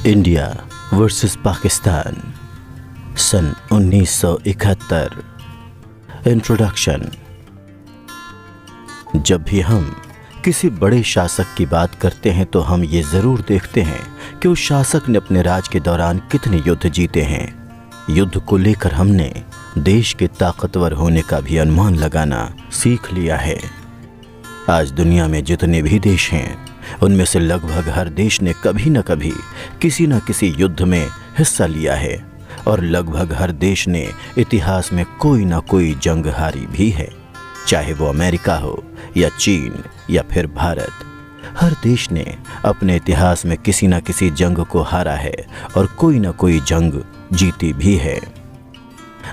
India versus Pakistan सन 1971। Introduction. जब भी हम किसी बड़े शासक की बात करते हैं तो हम ये ज़रूर देखते हैं कि उस शासक ने अपने राज के दौरान कितने युद्ध जीते हैं। युद्ध को लेकर हमने देश के ताकतवर होने का भी अनुमान लगाना सीख लिया है। आज दुनिया में जितने भी देश हैं उनमें से लगभग हर देश ने कभी न कभी किसी न किसी युद्ध में हिस्सा लिया है और लगभग हर देश ने इतिहास में कोई न कोई जंग हारी भी है, चाहे वो अमेरिका हो या चीन या फिर भारत। हर देश ने अपने इतिहास में किसी न किसी जंग को हारा है और कोई न कोई जंग जीती भी है।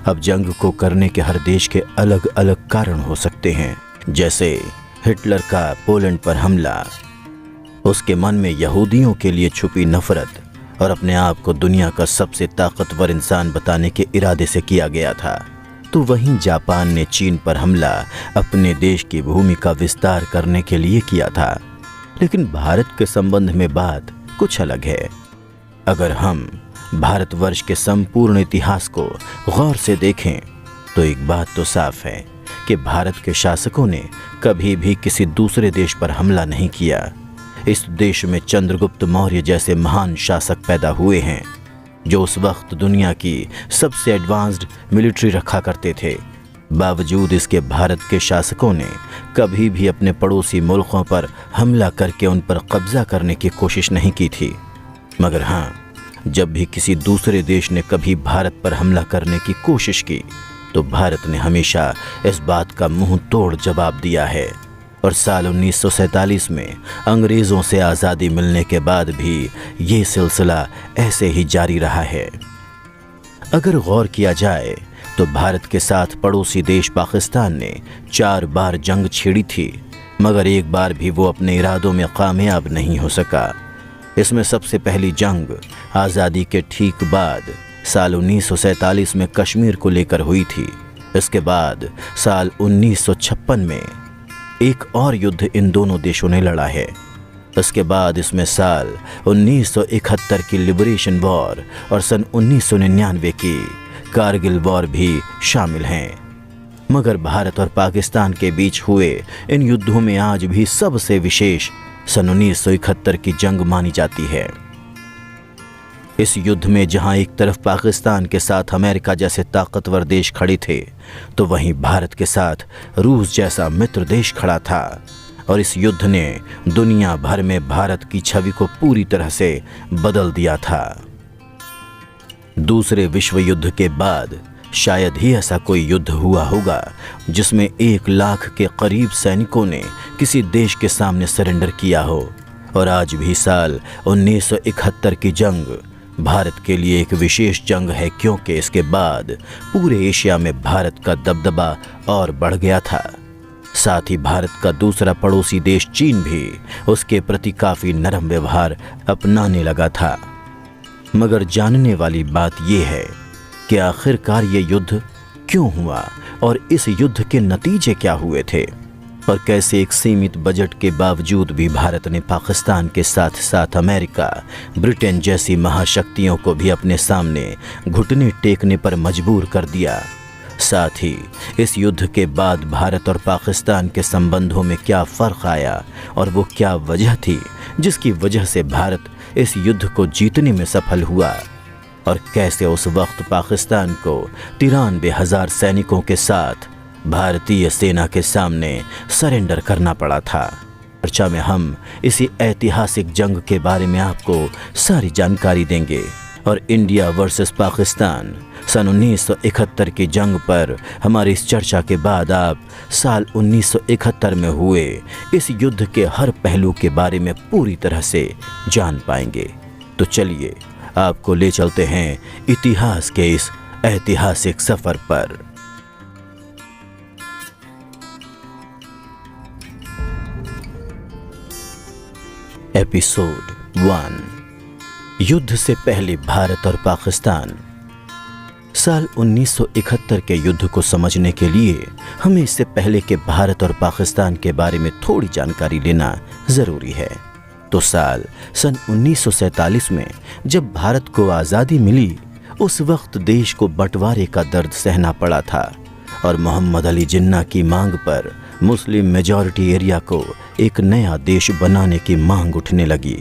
अब जंग को करने के हर देश के अलग अलग कारण हो सकते हैं, जैसे हिटलर का पोलैंड पर हमला, उसके मन में यहूदियों के लिए छुपी नफरत और अपने आप को दुनिया का सबसे ताकतवर इंसान बताने के इरादे से किया गया था। तो वहीं जापान ने चीन पर हमला अपने देश की भूमि का विस्तार करने के लिए किया था। लेकिन भारत के संबंध में बात कुछ अलग है। अगर हम भारतवर्ष के संपूर्ण इतिहास को गौर से देखें तो एक बात तो साफ है कि भारत के शासकों ने कभी भी किसी दूसरे देश पर हमला नहीं किया। इस देश में चंद्रगुप्त मौर्य जैसे महान शासक पैदा हुए हैं जो उस वक्त दुनिया की सबसे एडवांस्ड मिलिट्री रखा करते थे। बावजूद इसके भारत के शासकों ने कभी भी अपने पड़ोसी मुल्कों पर हमला करके उन पर कब्जा करने की कोशिश नहीं की थी। मगर हाँ, जब भी किसी दूसरे देश ने कभी भारत पर हमला करने की कोशिश की तो भारत ने हमेशा इस बात का मुंह तोड़ जवाब दिया है। और साल 1947 में अंग्रेज़ों से आज़ादी मिलने के बाद भी ये सिलसिला ऐसे ही जारी रहा है। अगर गौर किया जाए तो भारत के साथ पड़ोसी देश पाकिस्तान ने 4 बार जंग छेड़ी थी, मगर एक बार भी वो अपने इरादों में कामयाब नहीं हो सका। इसमें सबसे पहली जंग आज़ादी के ठीक बाद साल 1947 में कश्मीर को लेकर हुई थी। इसके बाद साल 1956 में एक और युद्ध इन दोनों देशों ने लड़ा है। इसके बाद इसमें साल 1971 की लिबरेशन वॉर और सन 1999 की कारगिल वॉर भी शामिल हैं। मगर भारत और पाकिस्तान के बीच हुए इन युद्धों में आज भी सबसे विशेष सन 1971 की जंग मानी जाती है। इस युद्ध में जहां एक तरफ पाकिस्तान के साथ अमेरिका जैसे ताकतवर देश खड़े थे तो वहीं भारत के साथ रूस जैसा मित्र देश खड़ा था। और इस युद्ध ने दुनिया भर में भारत की छवि को पूरी तरह से बदल दिया था। दूसरे विश्व युद्ध के बाद शायद ही ऐसा कोई युद्ध हुआ होगा जिसमें 1 लाख के करीब सैनिकों ने किसी देश के सामने सरेंडर किया हो। और आज भी साल 1971 की जंग भारत के लिए एक विशेष जंग है, क्योंकि इसके बाद पूरे एशिया में भारत का दबदबा और बढ़ गया था। साथ ही भारत का दूसरा पड़ोसी देश चीन भी उसके प्रति काफ़ी नरम व्यवहार अपनाने लगा था। मगर जानने वाली बात यह है कि आखिरकार ये युद्ध क्यों हुआ और इस युद्ध के नतीजे क्या हुए थे, और कैसे एक सीमित बजट के बावजूद भी भारत ने पाकिस्तान के साथ साथ अमेरिका, ब्रिटेन जैसी महाशक्तियों को भी अपने सामने घुटने टेकने पर मजबूर कर दिया। साथ ही इस युद्ध के बाद भारत और पाकिस्तान के संबंधों में क्या फ़र्क आया और वो क्या वजह थी जिसकी वजह से भारत इस युद्ध को जीतने में सफल हुआ, और कैसे उस वक्त पाकिस्तान को 93,000 सैनिकों के साथ भारतीय सेना के सामने सरेंडर करना पड़ा था। चर्चा में हम इसी ऐतिहासिक जंग के बारे में आपको सारी जानकारी देंगे और इंडिया वर्सेस पाकिस्तान सन 1971 की जंग पर हमारी इस चर्चा के बाद आप साल 1971 में हुए इस युद्ध के हर पहलू के बारे में पूरी तरह से जान पाएंगे। तो चलिए आपको ले चलते हैं इतिहास के इस ऐतिहासिक सफर पर। एपिसोड 1, युद्ध से पहले भारत और पाकिस्तान। साल 1971 के युद्ध को समझने के लिए हमें इससे पहले के भारत और पाकिस्तान के बारे में थोड़ी जानकारी लेना ज़रूरी है। तो सन 1947 में जब भारत को आज़ादी मिली, उस वक्त देश को बंटवारे का दर्द सहना पड़ा था और मोहम्मद अली जिन्ना की मांग पर मुस्लिम मेजॉरिटी एरिया को एक नया देश बनाने की मांग उठने लगी।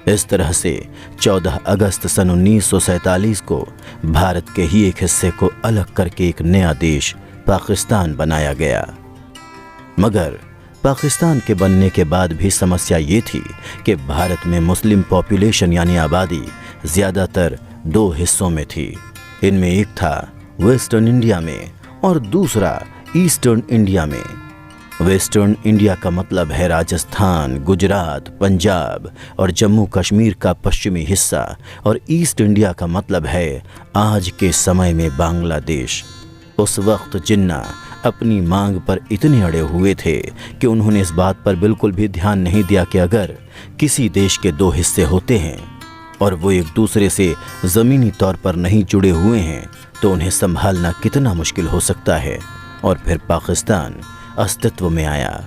इस तरह से 14 अगस्त सन 1947 को भारत के ही एक हिस्से को अलग करके एक नया देश पाकिस्तान बनाया गया। मगर पाकिस्तान के बनने के बाद भी समस्या ये थी कि भारत में मुस्लिम पॉपुलेशन यानी आबादी ज़्यादातर दो हिस्सों में थी। इनमें एक था वेस्टर्न इंडिया में और दूसरा ईस्टर्न इंडिया में। वेस्टर्न इंडिया का मतलब है राजस्थान, गुजरात, पंजाब और जम्मू कश्मीर का पश्चिमी हिस्सा, और ईस्ट इंडिया का मतलब है आज के समय में बांग्लादेश। उस वक्त जिन्ना अपनी मांग पर इतने अड़े हुए थे कि उन्होंने इस बात पर बिल्कुल भी ध्यान नहीं दिया कि अगर किसी देश के दो हिस्से होते हैं और वो एक दूसरे से ज़मीनी तौर पर नहीं जुड़े हुए हैं तो उन्हें संभालना कितना मुश्किल हो सकता है। और फिर पाकिस्तान अस्तित्व में आया।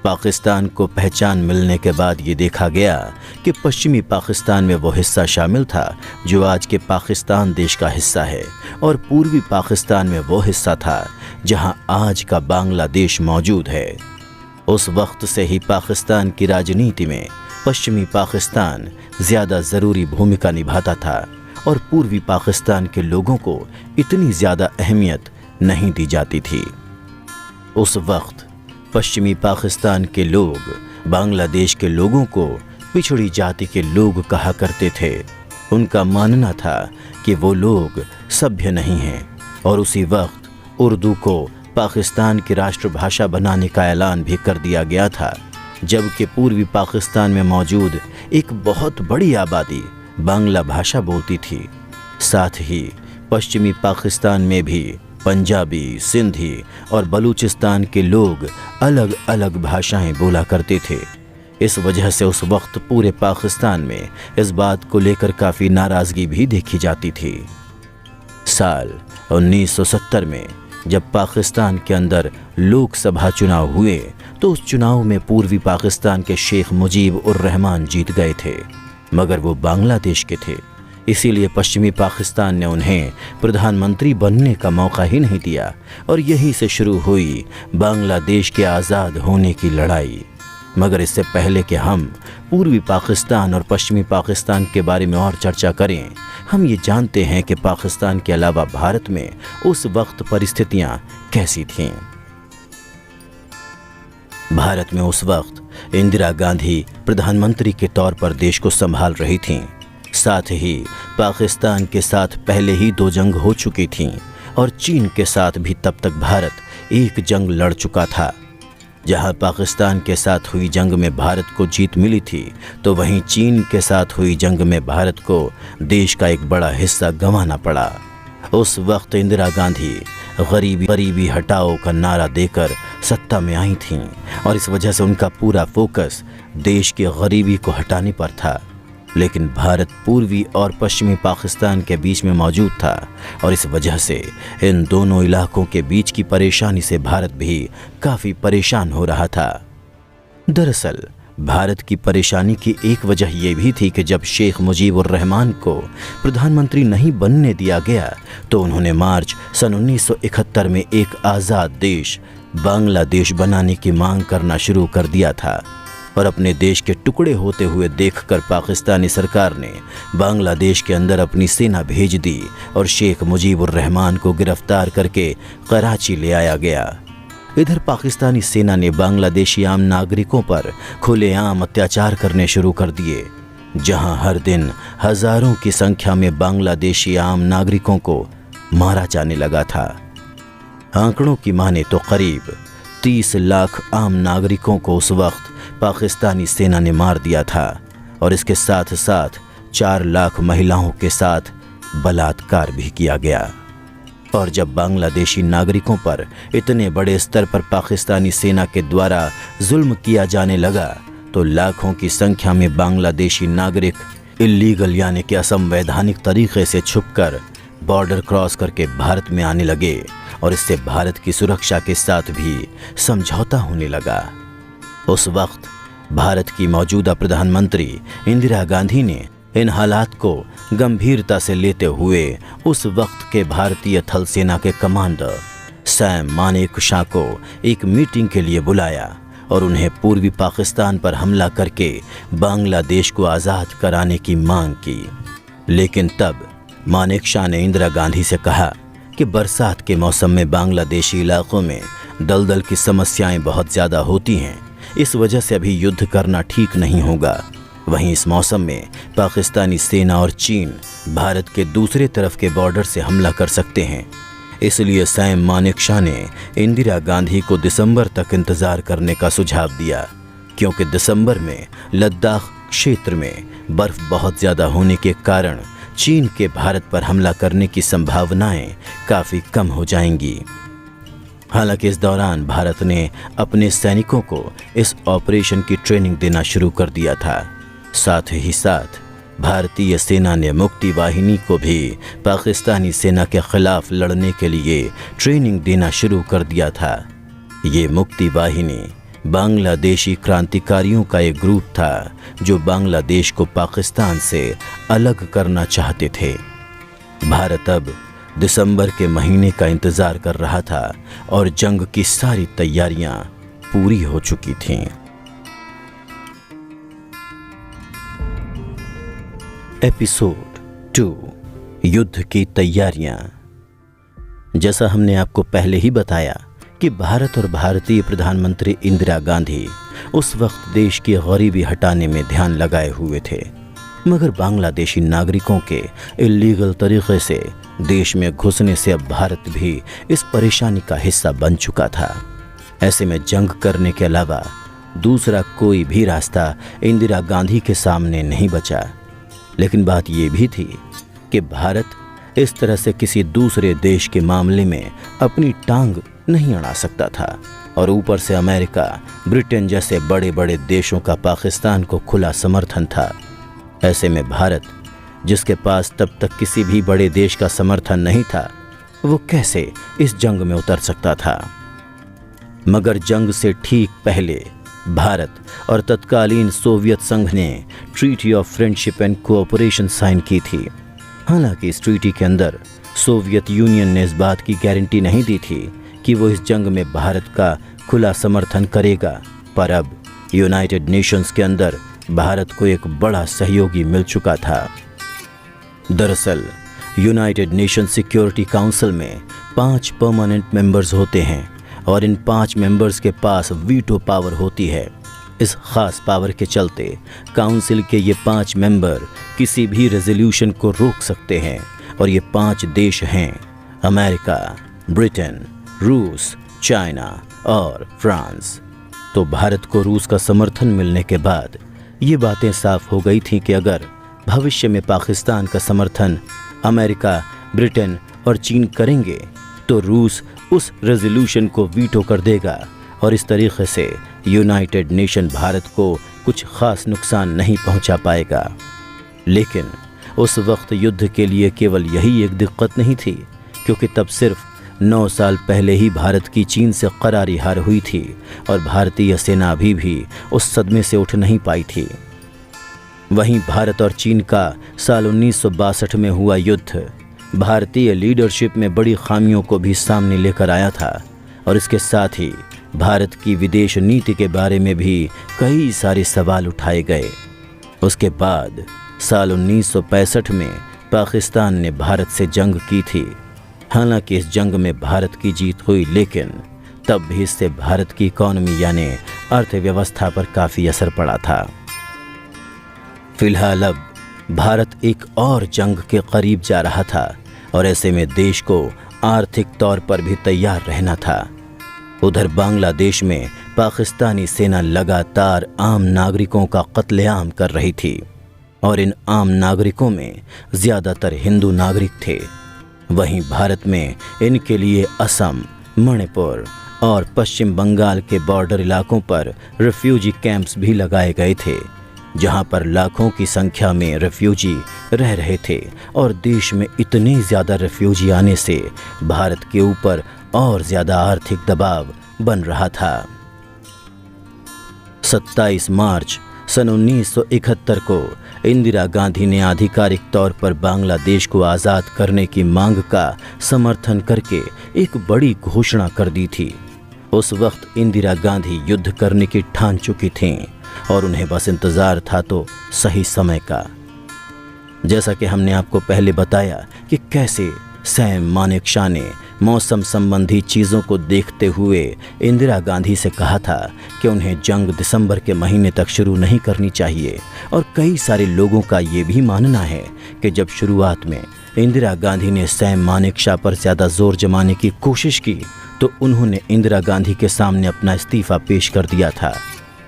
पाकिस्तान को पहचान मिलने के बाद ये देखा गया कि पश्चिमी पाकिस्तान में वो हिस्सा शामिल था जो आज के पाकिस्तान देश का हिस्सा है, और पूर्वी पाकिस्तान में वो हिस्सा था जहां आज का बांग्लादेश मौजूद है। उस वक्त से ही पाकिस्तान की राजनीति में पश्चिमी पाकिस्तान ज़्यादा ज़रूरी भूमिका निभाता था और पूर्वी पाकिस्तान के लोगों को इतनी ज़्यादा अहमियत नहीं दी जाती थी। उस वक्त पश्चिमी पाकिस्तान के लोग बांग्लादेश के लोगों को पिछड़ी जाति के लोग कहा करते थे। उनका मानना था कि वो लोग सभ्य नहीं हैं, और उसी वक्त उर्दू को पाकिस्तान की राष्ट्रभाषा बनाने का ऐलान भी कर दिया गया था, जबकि पूर्वी पाकिस्तान में मौजूद एक बहुत बड़ी आबादी बांग्ला भाषा बोलती थी। साथ ही पश्चिमी पाकिस्तान में भी पंजाबी, सिंधी और बलूचिस्तान के लोग अलग अलग भाषाएं बोला करते थे। इस वजह से उस वक्त पूरे पाकिस्तान में इस बात को लेकर काफ़ी नाराज़गी भी देखी जाती थी। साल 1970 में जब पाकिस्तान के अंदर लोकसभा चुनाव हुए तो उस चुनाव में पूर्वी पाकिस्तान के शेख मुजीब उर रहमान जीत गए थे, मगर वो बांग्लादेश के थे। इसीलिए पश्चिमी पाकिस्तान ने उन्हें प्रधानमंत्री बनने का मौका ही नहीं दिया, और यहीं से शुरू हुई बांग्लादेश के आज़ाद होने की लड़ाई। मगर इससे पहले कि हम पूर्वी पाकिस्तान और पश्चिमी पाकिस्तान के बारे में और चर्चा करें, हम ये जानते हैं कि पाकिस्तान के अलावा भारत में उस वक्त परिस्थितियां कैसी थीं। भारत में उस वक्त इंदिरा गांधी प्रधानमंत्री के तौर पर देश को संभाल रही थीं। साथ ही पाकिस्तान के साथ पहले ही 2 जंग हो चुकी थीं, और चीन के साथ भी तब तक भारत एक जंग लड़ चुका था। जहां पाकिस्तान के साथ हुई जंग में भारत को जीत मिली थी, तो वहीं चीन के साथ हुई जंग में भारत को देश का एक बड़ा हिस्सा गंवाना पड़ा। उस वक्त इंदिरा गांधी गरीबी हटाओ का नारा देकर सत्ता में आई थीं, और इस वजह से उनका पूरा फोकस देश की गरीबी को हटाने पर था। लेकिन भारत पूर्वी और पश्चिमी पाकिस्तान के बीच में मौजूद था, और इस वजह से इन दोनों इलाकों के बीच की परेशानी से भारत भी काफ़ी परेशान हो रहा था। दरअसल भारत की परेशानी की एक वजह यह भी थी कि जब शेख मुजीब उर रहमान को प्रधानमंत्री नहीं बनने दिया गया तो उन्होंने मार्च सन 1971 में एक आज़ाद देश बांग्लादेश बनाने की मांग करना शुरू कर दिया था, और अपने देश के टुकड़े होते हुए देखकर पाकिस्तानी सरकार ने बांग्लादेश के अंदर अपनी सेना भेज दी और शेख मुजीब उर रहमान को गिरफ्तार करके कराची ले आया गया। इधर पाकिस्तानी सेना ने बांग्लादेशी आम नागरिकों पर खुलेआम अत्याचार करने शुरू कर दिए, जहां हर दिन हजारों की संख्या में बांग्लादेशी आम नागरिकों को मारा जाने लगा था। आंकड़ों की माने तो करीब 30 लाख आम नागरिकों को उस वक्त पाकिस्तानी सेना ने मार दिया था, और इसके साथ साथ 4 लाख महिलाओं के साथ बलात्कार भी किया गया। और जब बांग्लादेशी नागरिकों पर इतने बड़े स्तर पर पाकिस्तानी सेना के द्वारा जुल्म किया जाने लगा तो लाखों की संख्या में बांग्लादेशी नागरिक इल्लीगल यानी कि असंवैधानिक तरीके से छुपकर बॉर्डर क्रॉस करके भारत में आने लगे, और इससे भारत की सुरक्षा के साथ भी समझौता होने लगा। उस वक्त भारत की मौजूदा प्रधानमंत्री इंदिरा गांधी ने इन हालात को गंभीरता से लेते हुए उस वक्त के भारतीय थल सेना के कमांडर सैम मानेकशॉ को एक मीटिंग के लिए बुलाया और उन्हें पूर्वी पाकिस्तान पर हमला करके बांग्लादेश को आज़ाद कराने की मांग की। लेकिन तब मानेकशॉ ने इंदिरा गांधी से कहा कि बरसात के मौसम में बांग्लादेशी इलाकों में दलदल की समस्याएं बहुत ज़्यादा होती हैं, इस वजह से अभी युद्ध करना ठीक नहीं होगा। वहीं इस मौसम में पाकिस्तानी सेना और चीन भारत के दूसरे तरफ के बॉर्डर से हमला कर सकते हैं। इसलिए सैम मानेकशॉ ने इंदिरा गांधी को दिसंबर तक इंतज़ार करने का सुझाव दिया, क्योंकि दिसंबर में लद्दाख क्षेत्र में बर्फ़ बहुत ज़्यादा होने के कारण चीन के भारत पर हमला करने की संभावनाएं काफ़ी कम हो जाएंगी। हालांकि इस दौरान भारत ने अपने सैनिकों को इस ऑपरेशन की ट्रेनिंग देना शुरू कर दिया था। साथ ही साथ भारतीय सेना ने मुक्ति वाहिनी को भी पाकिस्तानी सेना के खिलाफ लड़ने के लिए ट्रेनिंग देना शुरू कर दिया था। ये मुक्ति वाहिनी बांग्लादेशी क्रांतिकारियों का एक ग्रुप था जो बांग्लादेश को पाकिस्तान से अलग करना चाहते थे। भारत अब दिसंबर के महीने का इंतज़ार कर रहा था और जंग की सारी तैयारियां पूरी हो चुकी थीं। एपिसोड 2 युद्ध की तैयारियां। जैसा हमने आपको पहले ही बताया कि भारत और भारतीय प्रधानमंत्री इंदिरा गांधी उस वक्त देश की गरीबी हटाने में ध्यान लगाए हुए थे, मगर बांग्लादेशी नागरिकों के इल्लीगल तरीके से देश में घुसने से अब भारत भी इस परेशानी का हिस्सा बन चुका था। ऐसे में जंग करने के अलावा दूसरा कोई भी रास्ता इंदिरा गांधी के सामने नहीं बचा। लेकिन बात यह भी थी कि भारत इस तरह से किसी दूसरे देश के मामले में अपनी टांग नहीं अड़ा सकता था, और ऊपर से अमेरिका, ब्रिटेन जैसे बड़े बड़े देशों का पाकिस्तान को खुला समर्थन था। ऐसे में भारत, जिसके पास तब तक किसी भी बड़े देश का समर्थन नहीं था, वो कैसे इस जंग में उतर सकता था। मगर जंग से ठीक पहले भारत और तत्कालीन सोवियत संघ ने treaty of friendship and cooperation sign की थी। हालांकि इस ट्रीटी के अंदर सोवियत यूनियन ने इस बात की गारंटी नहीं दी थी कि वो इस जंग में भारत का खुला समर्थन करेगा, पर अब यूनाइटेड नेशंस के अंदर भारत को एक बड़ा सहयोगी मिल चुका था। दरअसल यूनाइटेड नेशन सिक्योरिटी काउंसिल में 5 परमानेंट मेंबर्स होते हैं और इन 5 मेंबर्स के पास वीटो पावर होती है। इस खास पावर के चलते काउंसिल के ये 5 मेंबर किसी भी रेजोल्यूशन को रोक सकते हैं, और ये 5 देश हैं अमेरिका, ब्रिटेन, रूस, चाइना और फ्रांस। तो भारत को रूस का समर्थन मिलने के बाद ये बातें साफ हो गई थीं कि अगर भविष्य में पाकिस्तान का समर्थन अमेरिका, ब्रिटेन और चीन करेंगे तो रूस उस रेजोल्यूशन को वीटो कर देगा, और इस तरीके से यूनाइटेड नेशन भारत को कुछ खास नुकसान नहीं पहुंचा पाएगा। लेकिन उस वक्त युद्ध के लिए केवल यही एक दिक्कत नहीं थी, क्योंकि तब सिर्फ 9 साल पहले ही भारत की चीन से करारी हार हुई थी और भारतीय सेना अभी भी उस सदमे से उठ नहीं पाई थी। वहीं भारत और चीन का साल 1962 में हुआ युद्ध भारतीय लीडरशिप में बड़ी खामियों को भी सामने लेकर आया था, और इसके साथ ही भारत की विदेश नीति के बारे में भी कई सारे सवाल उठाए गए। उसके बाद साल 1965 में पाकिस्तान ने भारत से जंग की थी। हालांकि इस जंग में भारत की जीत हुई, लेकिन तब भी इससे भारत की इकॉनमी यानी अर्थव्यवस्था पर काफ़ी असर पड़ा था। फिलहाल अब भारत एक और जंग के करीब जा रहा था, और ऐसे में देश को आर्थिक तौर पर भी तैयार रहना था। उधर बांग्लादेश में पाकिस्तानी सेना लगातार आम नागरिकों का कत्लेआम कर रही थी, और इन आम नागरिकों में ज़्यादातर हिंदू नागरिक थे। वहीं भारत में इनके लिए असम, मणिपुर और पश्चिम बंगाल के बॉर्डर इलाकों पर रेफ्यूजी कैंप्स भी लगाए गए थे, जहां पर लाखों की संख्या में रेफ्यूजी रह रहे थे, और देश में इतने ज़्यादा रेफ्यूजी आने से भारत के ऊपर और ज़्यादा आर्थिक दबाव बन रहा था। 27 मार्च सन 1971 को इंदिरा गांधी ने आधिकारिक तौर पर बांग्लादेश को आज़ाद करने की मांग का समर्थन करके एक बड़ी घोषणा कर दी थी। उस वक्त इंदिरा गांधी युद्ध करने की ठान चुकी थीं और उन्हें बस इंतजार था तो सही समय का। जैसा कि हमने आपको पहले बताया कि कैसे सैम मानेकशॉ ने मौसम संबंधी चीज़ों को देखते हुए इंदिरा गांधी से कहा था कि उन्हें जंग दिसंबर के महीने तक शुरू नहीं करनी चाहिए, और कई सारे लोगों का ये भी मानना है कि जब शुरुआत में इंदिरा गांधी ने सैम मानेकशॉ पर ज़्यादा जोर जमाने की कोशिश की तो उन्होंने इंदिरा गांधी के सामने अपना इस्तीफ़ा पेश कर दिया था।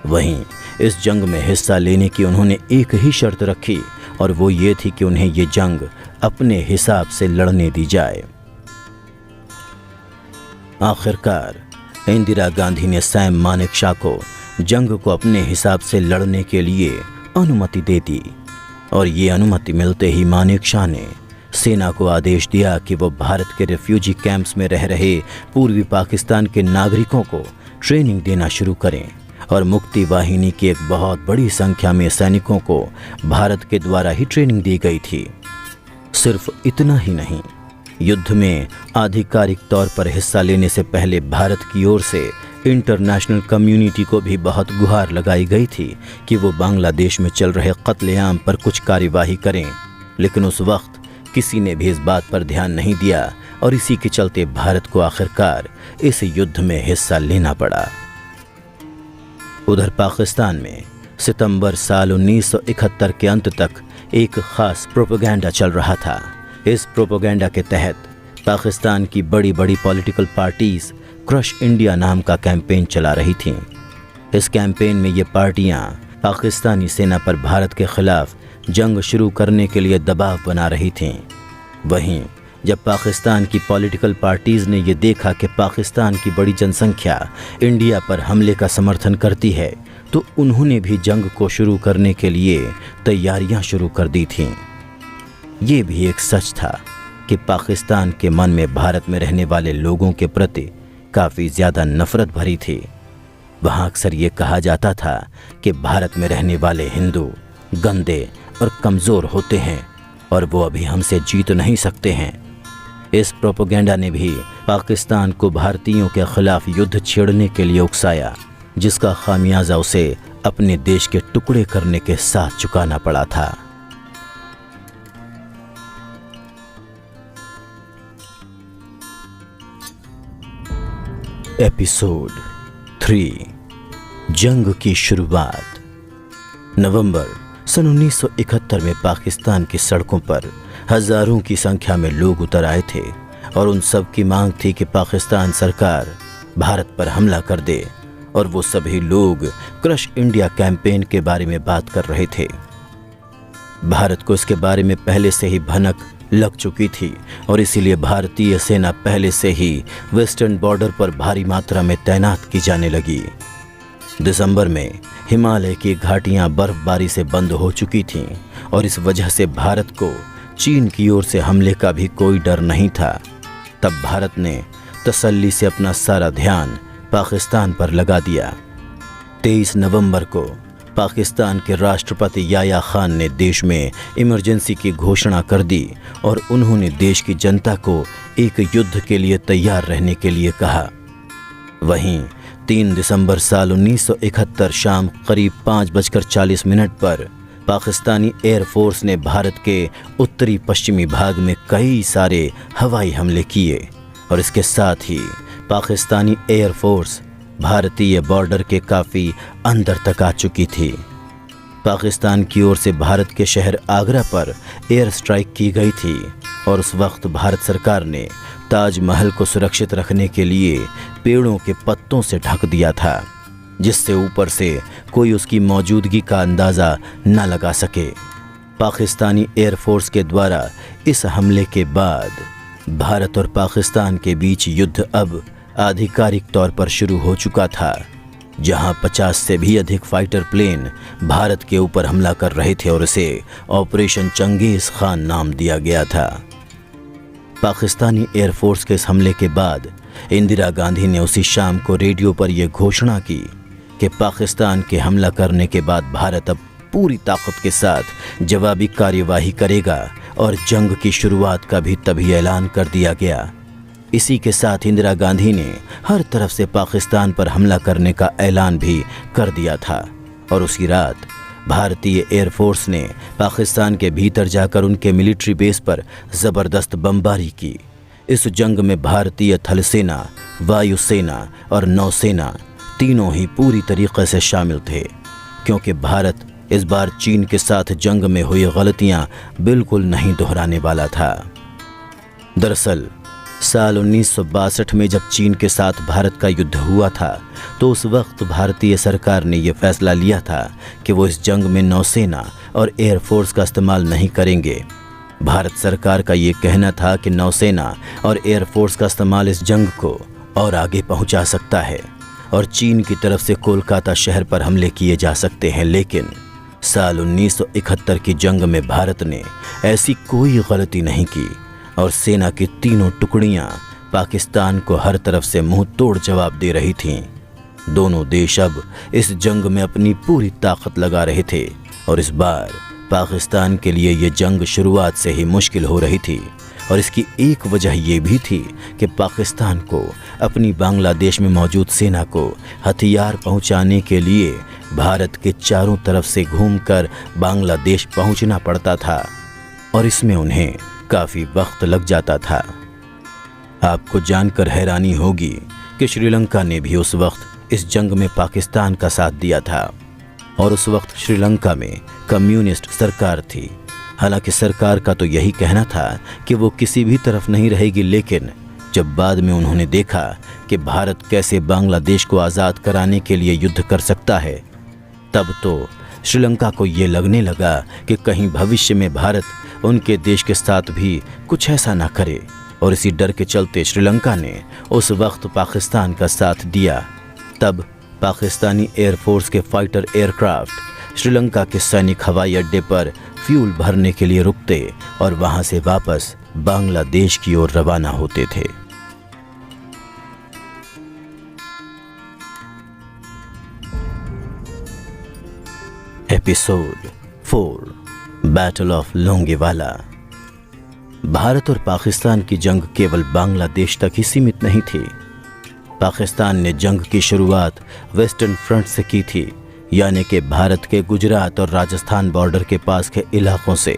वहीं इस जंग में हिस्सा लेने की उन्होंने एक ही शर्त रखी, और वो ये थी कि उन्हें ये जंग अपने हिसाब से लड़ने दी जाए। आखिरकार इंदिरा गांधी ने सैम मानेकशॉ को जंग को अपने हिसाब से लड़ने के लिए अनुमति दे दी, और ये अनुमति मिलते ही मानेकशॉ ने सेना को आदेश दिया कि वो भारत के रेफ्यूजी कैंप्स में रह रहे पूर्वी पाकिस्तान के नागरिकों को ट्रेनिंग देना शुरू करें, और मुक्ति वाहिनी की एक बहुत बड़ी संख्या में सैनिकों को भारत के द्वारा ही ट्रेनिंग दी गई थी। सिर्फ इतना ही नहीं, युद्ध में आधिकारिक तौर पर हिस्सा लेने से पहले भारत की ओर से इंटरनेशनल कम्युनिटी को भी बहुत गुहार लगाई गई थी कि वो बांग्लादेश में चल रहे कत्लेआम पर कुछ कार्यवाही करें, लेकिन उस वक्त किसी ने भी इस बात पर ध्यान नहीं दिया, और इसी के चलते भारत को आखिरकार इस युद्ध में हिस्सा लेना पड़ा। उधर पाकिस्तान में सितंबर साल 1971 के अंत तक एक खास प्रोपेगेंडा चल रहा था। इस प्रोपेगेंडा के तहत पाकिस्तान की बड़ी बड़ी पॉलिटिकल पार्टीज क्रश इंडिया नाम का कैंपेन चला रही थीं। इस कैंपेन में ये पार्टियां पाकिस्तानी सेना पर भारत के खिलाफ जंग शुरू करने के लिए दबाव बना रही थीं। वहीं जब पाकिस्तान की पॉलिटिकल पार्टीज ने ये देखा कि पाकिस्तान की बड़ी जनसंख्या इंडिया पर हमले का समर्थन करती है, तो उन्होंने भी जंग को शुरू करने के लिए तैयारियां शुरू कर दी थीं। ये भी एक सच था कि पाकिस्तान के मन में भारत में रहने वाले लोगों के प्रति काफ़ी ज़्यादा नफरत भरी थी। वहाँ अक्सर ये कहा जाता था कि भारत में रहने वाले हिंदू गंदे और कमज़ोर होते हैं और वो अभी हमसे जीत नहीं सकते हैं। इस प्रोपेगेंडा ने भी पाकिस्तान को भारतीयों के खिलाफ युद्ध छेड़ने के लिए उकसाया, जिसका खामियाजा उसे अपने देश के टुकड़े करने के साथ चुकाना पड़ा था। एपिसोड 3 जंग की शुरुआत। नवंबर सन 1971 में पाकिस्तान की सड़कों पर हजारों की संख्या में लोग उतर आए थे और उन सब की मांग थी कि पाकिस्तान सरकार भारत पर हमला कर दे, और वो सभी लोग क्रश इंडिया कैंपेन के बारे में बात कर रहे थे। भारत को इसके बारे में पहले से ही भनक लग चुकी थी और इसीलिए भारतीय सेना पहले से ही वेस्टर्न बॉर्डर पर भारी मात्रा में तैनात की जाने लगी। दिसंबर में हिमालय की घाटियां बर्फबारी से बंद हो चुकी थीं और इस वजह से भारत को चीन की ओर से हमले का भी कोई डर नहीं था। तब भारत ने तसल्ली से अपना सारा ध्यान पाकिस्तान पर लगा दिया। 23 नवंबर को पाकिस्तान के राष्ट्रपति याया खान ने देश में इमरजेंसी की घोषणा कर दी और उन्होंने देश की जनता को एक युद्ध के लिए तैयार रहने के लिए कहा। वहीं 3 दिसंबर साल 1971 शाम करीब 5:40 पर पाकिस्तानी एयरफोर्स ने भारत के उत्तरी पश्चिमी भाग में कई सारे हवाई हमले किए और इसके साथ ही पाकिस्तानी एयरफोर्स भारतीय बॉर्डर के काफ़ी अंदर तक आ चुकी थी। पाकिस्तान की ओर से भारत के शहर आगरा पर एयर स्ट्राइक की गई थी और उस वक्त भारत सरकार ने ताजमहल को सुरक्षित रखने के लिए पेड़ों के पत्तों से ढक दिया था, जिससे ऊपर से कोई उसकी मौजूदगी का अंदाज़ा न लगा सके। पाकिस्तानी एयरफोर्स के द्वारा इस हमले के बाद भारत और पाकिस्तान के बीच युद्ध अब आधिकारिक तौर पर शुरू हो चुका था, जहां 50 से भी अधिक फाइटर प्लेन भारत के ऊपर हमला कर रहे थे और इसे ऑपरेशन चंगेज खान नाम दिया गया था। पाकिस्तानी एयरफोर्स के इस हमले के बाद इंदिरा गांधी ने उसी शाम को रेडियो पर यह घोषणा की कि पाकिस्तान के हमला करने के बाद भारत अब पूरी ताकत के साथ जवाबी कार्यवाही करेगा और जंग की शुरुआत का भी तभी ऐलान कर दिया गया। इसी के साथ इंदिरा गांधी ने हर तरफ से पाकिस्तान पर हमला करने का ऐलान भी कर दिया था और उसी रात भारतीय एयरफोर्स ने पाकिस्तान के भीतर जाकर उनके मिलिट्री बेस पर ज़बरदस्त बमबारी की। इस जंग में भारतीय थल सेना, वायुसेना और नौसेना तीनों ही पूरी तरीके से शामिल थे, क्योंकि भारत इस बार चीन के साथ जंग में हुई गलतियां बिल्कुल नहीं दोहराने वाला था। दरअसल साल 1962 में जब चीन के साथ भारत का युद्ध हुआ था तो उस वक्त भारतीय सरकार ने यह फैसला लिया था कि वो इस जंग में नौसेना और एयरफोर्स का इस्तेमाल नहीं करेंगे। भारत सरकार का ये कहना था कि नौसेना और एयरफोर्स का इस्तेमाल इस जंग को और आगे पहुंचा सकता है और चीन की तरफ से कोलकाता शहर पर हमले किए जा सकते हैं। लेकिन साल 1971 की जंग में भारत ने ऐसी कोई गलती नहीं की और सेना की तीनों टुकड़ियां पाकिस्तान को हर तरफ से मुंह तोड़ जवाब दे रही थीं। दोनों देश अब इस जंग में अपनी पूरी ताकत लगा रहे थे और इस बार पाकिस्तान के लिए ये जंग शुरुआत से ही मुश्किल हो रही थी और इसकी एक वजह ये भी थी कि पाकिस्तान को अपनी बांग्लादेश में मौजूद सेना को हथियार पहुंचाने के लिए भारत के चारों तरफ से घूमकर बांग्लादेश पहुंचना पड़ता था और इसमें उन्हें काफ़ी वक्त लग जाता था। आपको जानकर हैरानी होगी कि श्रीलंका ने भी उस वक्त इस जंग में पाकिस्तान का साथ दिया था और उस वक्त श्रीलंका में कम्युनिस्ट सरकार थी। हालांकि सरकार का तो यही कहना था कि वो किसी भी तरफ नहीं रहेगी, लेकिन जब बाद में उन्होंने देखा कि भारत कैसे बांग्लादेश को आज़ाद कराने के लिए युद्ध कर सकता है, तब तो श्रीलंका को ये लगने लगा कि कहीं भविष्य में भारत उनके देश के साथ भी कुछ ऐसा ना करे और इसी डर के चलते श्रीलंका ने उस वक्त पाकिस्तान का साथ दिया। तब पाकिस्तानी एयरफोर्स के फाइटर एयरक्राफ्ट श्रीलंका के सैनिक हवाई अड्डे पर फ्यूल भरने के लिए रुकते और वहां से वापस बांग्लादेश की ओर रवाना होते थे। Episode 4 battle of Longewala. Bharat और पाकिस्तान की जंग केवल बांग्लादेश तक ही सीमित नहीं थी। पाकिस्तान ने जंग की शुरुआत वेस्टर्न फ्रंट से की थी, यानी कि भारत के गुजरात और राजस्थान बॉर्डर के पास के इलाकों से।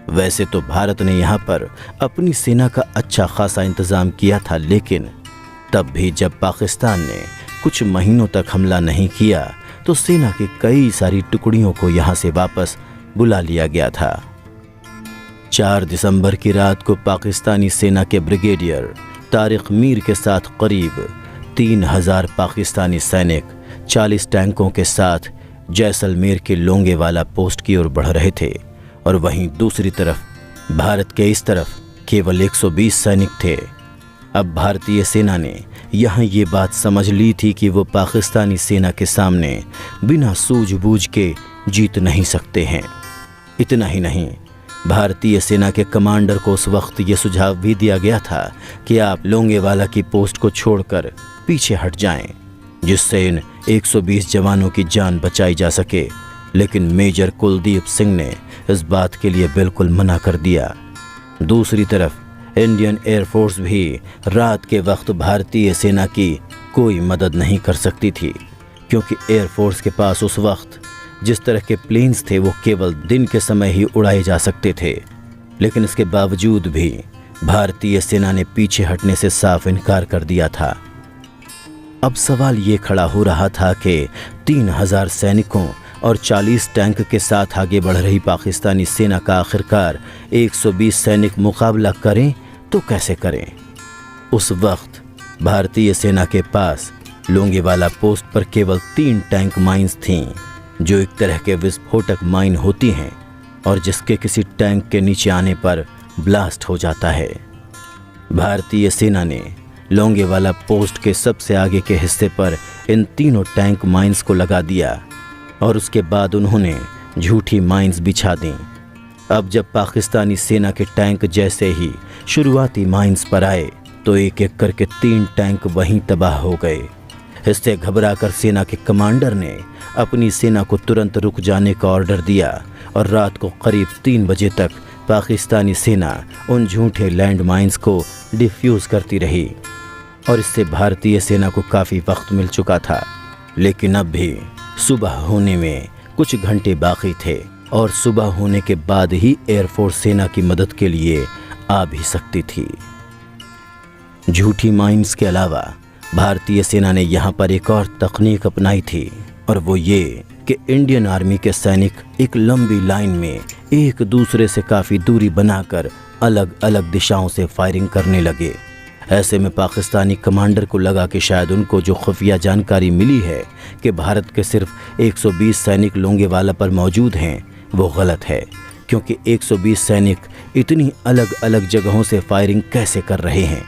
वैसे तो भारत ने यहाँ पर अपनी सेना का अच्छा खासा इंतज़ाम किया था, लेकिन तब भी जब पाकिस्तान ने कुछ महीनों तक हमला नहीं किया तो सेना की कई सारी टुकड़ियों को यहाँ से वापस बुला लिया गया था। 4 दिसंबर की रात को पाकिस्तानी सेना के ब्रिगेडियर तारिक मीर के साथ करीब 3000 पाकिस्तानी सैनिक 40 टैंकों के साथ जैसलमेर के लोंगेवाला पोस्ट की ओर बढ़ रहे थे और वहीं दूसरी तरफ भारत के इस तरफ केवल 120 सैनिक थे। अब भारतीय सेना ने यहाँ ये बात समझ ली थी कि वो पाकिस्तानी सेना के सामने बिना सूझबूझ के जीत नहीं सकते हैं। इतना ही नहीं, भारतीय सेना के कमांडर को उस वक्त ये सुझाव भी दिया गया था कि आप लोंगेवाला की पोस्ट को छोड़कर पीछे हट जाएं, जिससे इन 120 जवानों की जान बचाई जा सके। लेकिन मेजर कुलदीप सिंह ने इस बात के लिए बिल्कुल मना कर दिया। दूसरी तरफ इंडियन एयरफोर्स भी रात के वक्त भारतीय सेना की कोई मदद नहीं कर सकती थी, क्योंकि एयरफोर्स के पास उस वक्त जिस तरह के प्लेन्स थे वो केवल दिन के समय ही उड़ाए जा सकते थे। लेकिन इसके बावजूद भी भारतीय सेना ने पीछे हटने से साफ इनकार कर दिया था। अब सवाल ये खड़ा हो रहा था कि 3000 सैनिकों और 40 टैंक के साथ आगे बढ़ रही पाकिस्तानी सेना का आखिरकार 120 सैनिक मुकाबला करें तो कैसे करें। उस वक्त भारतीय सेना के पास लोंगेवाला पोस्ट पर केवल 3 टैंक माइंस थीं, जो एक तरह के विस्फोटक माइन होती हैं और जिसके किसी टैंक के नीचे आने पर ब्लास्ट हो जाता है। भारतीय सेना ने लोंगेवाला पोस्ट के सबसे आगे के हिस्से पर इन तीनों टैंक माइंस को लगा दिया और उसके बाद उन्होंने झूठी माइंस बिछा दी। अब जब पाकिस्तानी सेना के टैंक जैसे ही शुरुआती माइंस पर आए तो एक एक करके 3 टैंक वहीं तबाह हो गए। इससे घबराकर सेना के कमांडर ने अपनी सेना को तुरंत रुक जाने का ऑर्डर दिया और रात को करीब 3 बजे तक पाकिस्तानी सेना उन झूठे लैंड माइंस को डिफ्यूज़ करती रही और इससे भारतीय सेना को काफ़ी वक्त मिल चुका था। लेकिन अब भी सुबह होने में कुछ घंटे बाकी थे और सुबह होने के बाद ही एयरफोर्स सेना की मदद के लिए आ भी सकती थी। झूठी माइंस के अलावा भारतीय सेना ने यहाँ पर एक और तकनीक अपनाई थी और वो ये कि इंडियन आर्मी के सैनिक एक लंबी लाइन में एक दूसरे से काफ़ी दूरी बनाकर अलग अलग दिशाओं से फायरिंग करने लगे। ऐसे में पाकिस्तानी कमांडर को लगा कि शायद उनको जो खुफिया जानकारी मिली है कि भारत के सिर्फ 120 सैनिक लोंगेवाला पर मौजूद हैं वो गलत है, क्योंकि 120 सैनिक इतनी अलग अलग जगहों से फायरिंग कैसे कर रहे हैं,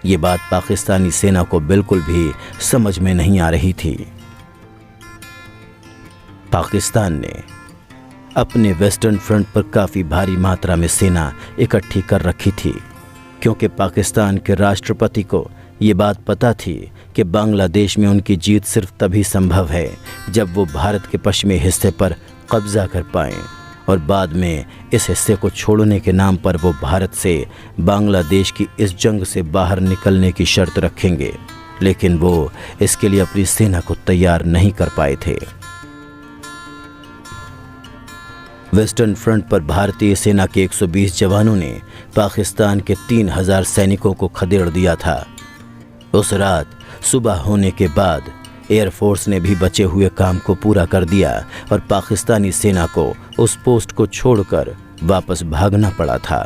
ये बात पाकिस्तानी सेना को बिल्कुल भी समझ में नहीं आ रही थी। पाकिस्तान ने अपने वेस्टर्न फ्रंट पर काफ़ी भारी मात्रा में सेना इकट्ठी कर रखी थी, क्योंकि पाकिस्तान के राष्ट्रपति को ये बात पता थी कि बांग्लादेश में उनकी जीत सिर्फ तभी संभव है जब वो भारत के पश्चिमी हिस्से पर कब्जा कर पाएं और बाद में इस हिस्से को छोड़ने के नाम पर वो भारत से बांग्लादेश की इस जंग से बाहर निकलने की शर्त रखेंगे। लेकिन वो इसके लिए अपनी सेना को तैयार नहीं कर पाए थे। वेस्टर्न फ्रंट पर भारतीय सेना के 120 जवानों ने पाकिस्तान के 3000 सैनिकों को खदेड़ दिया था। उस रात सुबह होने के बाद एयरफोर्स ने भी बचे हुए काम को पूरा कर दिया और पाकिस्तानी सेना को उस पोस्ट को छोड़कर वापस भागना पड़ा था।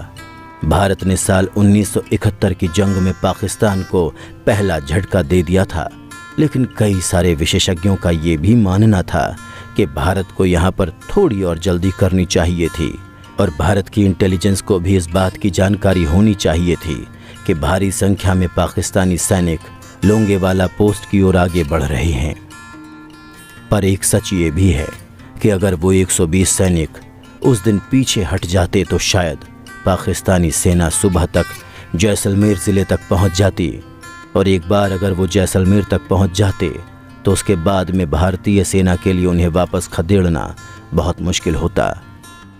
भारत ने साल 1971 की जंग में पाकिस्तान को पहला झटका दे दिया था, लेकिन कई सारे विशेषज्ञों का ये भी मानना था कि भारत को यहाँ पर थोड़ी और जल्दी करनी चाहिए थी और भारत की इंटेलिजेंस को भी इस बात की जानकारी होनी चाहिए थी कि भारी संख्या में पाकिस्तानी सैनिक लोंगेवाला पोस्ट की ओर आगे बढ़ रहे हैं। पर एक सच ये भी है कि अगर वो 120 सैनिक उस दिन पीछे हट जाते तो शायद पाकिस्तानी सेना सुबह तक जैसलमेर ज़िले तक पहुंच जाती, और एक बार अगर वो जैसलमेर तक पहुंच जाते तो उसके बाद में भारतीय सेना के लिए उन्हें वापस खदेड़ना बहुत मुश्किल होता।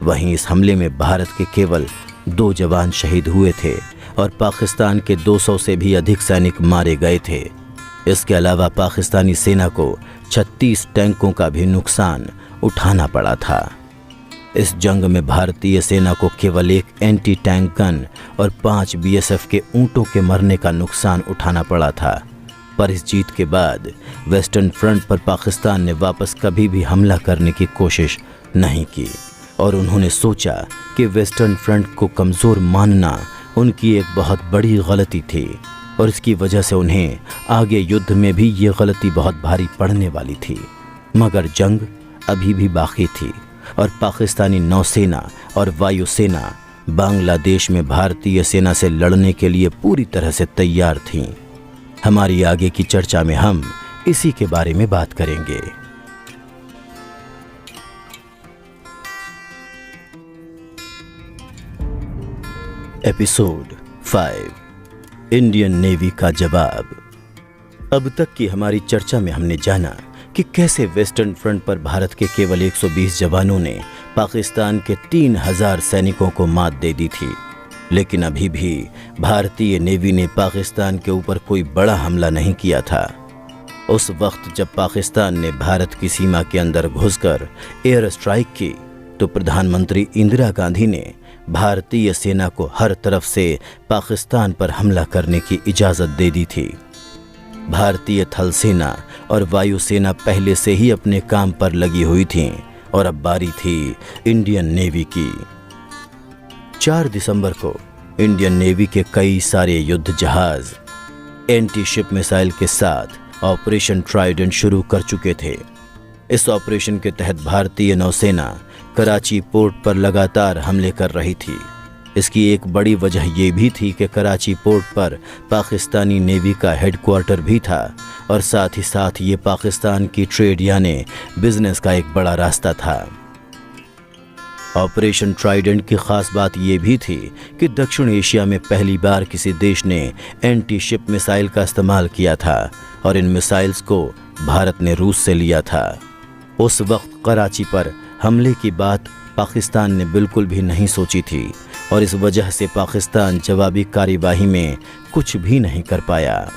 वहीं इस हमले में भारत के केवल 2 जवान शहीद हुए थे और पाकिस्तान के 200 से भी अधिक सैनिक मारे गए थे। इसके अलावा पाकिस्तानी सेना को 36 टैंकों का भी नुकसान उठाना पड़ा था। इस जंग में भारतीय सेना को केवल एक एंटी टैंक गन और 5 बीएसएफ के ऊंटों के मरने का नुकसान उठाना पड़ा था। पर इस जीत के बाद वेस्टर्न फ्रंट पर पाकिस्तान ने वापस कभी भी हमला करने की कोशिश नहीं की और उन्होंने सोचा कि वेस्टर्न फ्रंट को कमज़ोर मानना उनकी एक बहुत बड़ी गलती थी और इसकी वजह से उन्हें आगे युद्ध में भी ये गलती बहुत भारी पड़ने वाली थी। मगर जंग अभी भी बाकी थी और पाकिस्तानी नौसेना और वायुसेना बांग्लादेश में भारतीय सेना से लड़ने के लिए पूरी तरह से तैयार थीं। हमारी आगे की चर्चा में हम इसी के बारे में बात करेंगे। एपिसोड 5 इंडियन नेवी का जवाब। अब तक की हमारी चर्चा में हमने जाना कि कैसे वेस्टर्न फ्रंट पर भारत के केवल 120 जवानों ने पाकिस्तान के 3000 सैनिकों को मात दे दी थी, लेकिन अभी भी भारतीय नेवी ने पाकिस्तान के ऊपर कोई बड़ा हमला नहीं किया था। उस वक्त जब पाकिस्तान ने भारत की सीमा के अंदर घुसकर एयर स्ट्राइक की तो प्रधानमंत्री इंदिरा गांधी ने भारतीय सेना को हर तरफ से पाकिस्तान पर हमला करने की इजाज़त दे दी थी। भारतीय थल सेना और वायुसेना पहले से ही अपने काम पर लगी हुई थीं और अब बारी थी इंडियन नेवी की। 4 दिसंबर को इंडियन नेवी के कई सारे युद्ध जहाज एंटी शिप मिसाइल के साथ ऑपरेशन ट्राइडेंट शुरू कर चुके थे। इस ऑपरेशन के तहत भारतीय नौसेना कराची पोर्ट पर लगातार हमले कर रही थी। इसकी एक बड़ी वजह यह भी थी कि कराची पोर्ट पर पाकिस्तानी नेवी का हेडक्वार्टर भी था और साथ ही साथ ये पाकिस्तान की ट्रेड यानी बिजनेस का एक बड़ा रास्ता था। ऑपरेशन ट्राइडेंट की खास बात यह भी थी कि दक्षिण एशिया में पहली बार किसी देश ने एंटी शिप मिसाइल का इस्तेमाल किया था और इन मिसाइल्स को भारत ने रूस से लिया था। उस वक्त कराची पर हमले की बात पाकिस्तान ने बिल्कुल भी नहीं सोची थी और इस वजह से पाकिस्तान जवाबी कार्यवाही में कुछ भी नहीं कर पाया।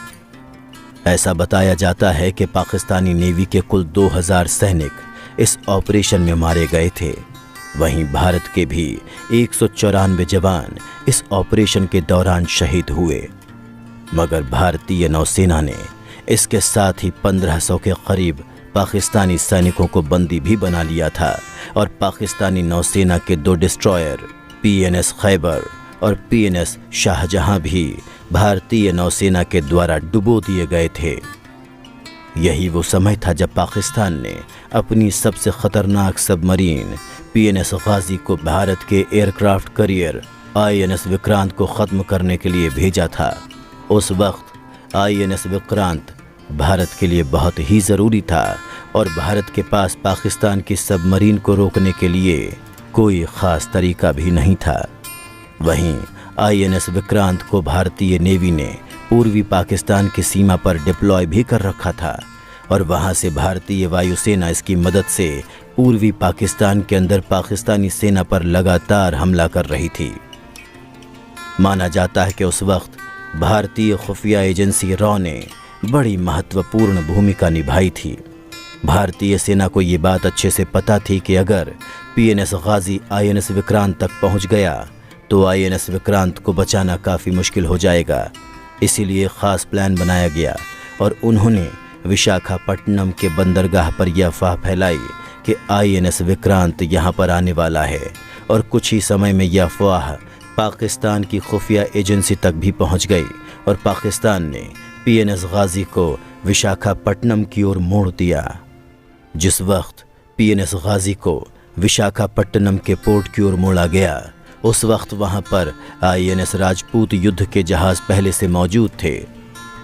ऐसा बताया जाता है कि पाकिस्तानी नेवी के कुल 2000 सैनिक इस ऑपरेशन में मारे गए थे। वहीं भारत के भी 194 जवान इस ऑपरेशन के दौरान शहीद हुए, मगर भारतीय नौसेना ने इसके साथ ही 1500 के करीब पाकिस्तानी सैनिकों को बंदी भी बना लिया था और पाकिस्तानी नौसेना के 2 डिस्ट्रॉयर PNS खैबर और PNS शाहजहां भी भारतीय नौसेना के द्वारा डुबो दिए गए थे। यही वो समय था जब पाकिस्तान ने अपनी सबसे खतरनाक सबमरीन PNS गाजी को भारत के एयरक्राफ्ट करियर INS विक्रांत को ख़त्म करने के लिए भेजा था। उस वक्त INS विक्रांत भारत के लिए बहुत ही ज़रूरी था और भारत के पास पाकिस्तान की सबमरीन को रोकने के लिए कोई ख़ास तरीका भी नहीं था। वहीं INS विक्रांत को भारतीय नेवी ने पूर्वी पाकिस्तान की सीमा पर डिप्लॉय भी कर रखा था और वहां से भारतीय वायुसेना इसकी मदद से पूर्वी पाकिस्तान के अंदर पाकिस्तानी सेना पर लगातार हमला कर रही थी। माना जाता है कि उस वक्त भारतीय खुफिया एजेंसी रॉ ने बड़ी महत्वपूर्ण भूमिका निभाई थी। भारतीय सेना को ये बात अच्छे से पता थी कि अगर PNS गाजी INS विक्रांत तक पहुंच गया तो INS विक्रांत को बचाना काफ़ी मुश्किल हो जाएगा। इसीलिए ख़ास प्लान बनाया गया और उन्होंने विशाखापट्टनम के बंदरगाह पर यह अफवाह फैलाई कि INS विक्रांत यहाँ पर आने वाला है और कुछ ही समय में यह अफवाह पाकिस्तान की खुफिया एजेंसी तक भी पहुँच गई और पाकिस्तान ने PNS गाजी को विशाखापट्टनम की ओर मोड़ दिया। जिस वक्त PNS गाजी को विशाखापट्टनम के पोर्ट की ओर मोड़ा गया उस वक्त वहां पर INS राजपूत युद्ध के जहाज़ पहले से मौजूद थे।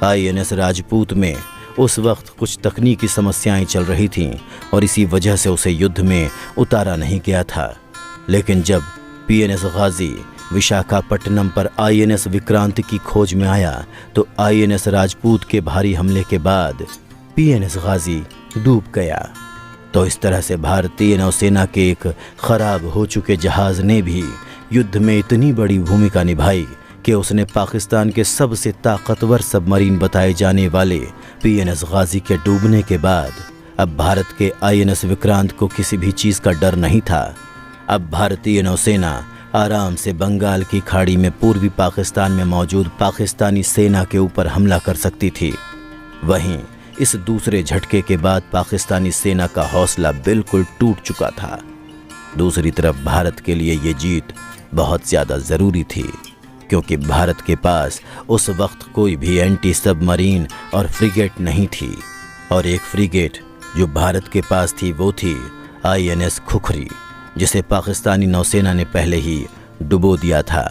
INS राजपूत में उस वक्त कुछ तकनीकी समस्याएं चल रही थीं और इसी वजह से उसे युद्ध में उतारा नहीं गया था। लेकिन जब PNS गाजी विशाखापट्टनम पर INS विक्रांत की खोज में आया तो INS राजपूत के भारी हमले के बाद PNS गाजी डूब गया। तो इस तरह से भारतीय नौसेना के एक खराब हो चुके जहाज़ ने भी युद्ध में इतनी बड़ी भूमिका निभाई कि उसने पाकिस्तान के सबसे ताकतवर सबमरीन बताए जाने वाले PNS गाजी के डूबने के बाद अब भारत के INS विक्रांत को किसी भी चीज़ का डर नहीं था। अब भारतीय नौसेना आराम से बंगाल की खाड़ी में पूर्वी पाकिस्तान में मौजूद पाकिस्तानी सेना के ऊपर हमला कर सकती थी। वहीं इस दूसरे झटके के बाद पाकिस्तानी सेना का हौसला बिल्कुल टूट चुका था। दूसरी तरफ भारत के लिए ये जीत बहुत ज़्यादा ज़रूरी थी क्योंकि भारत के पास उस वक्त कोई भी एंटी सबमरीन और फ्रिगेट नहीं थी और एक फ्रिगेट जो भारत के पास थी वो थी INS खुखरी, जिसे पाकिस्तानी नौसेना ने पहले ही डुबो दिया था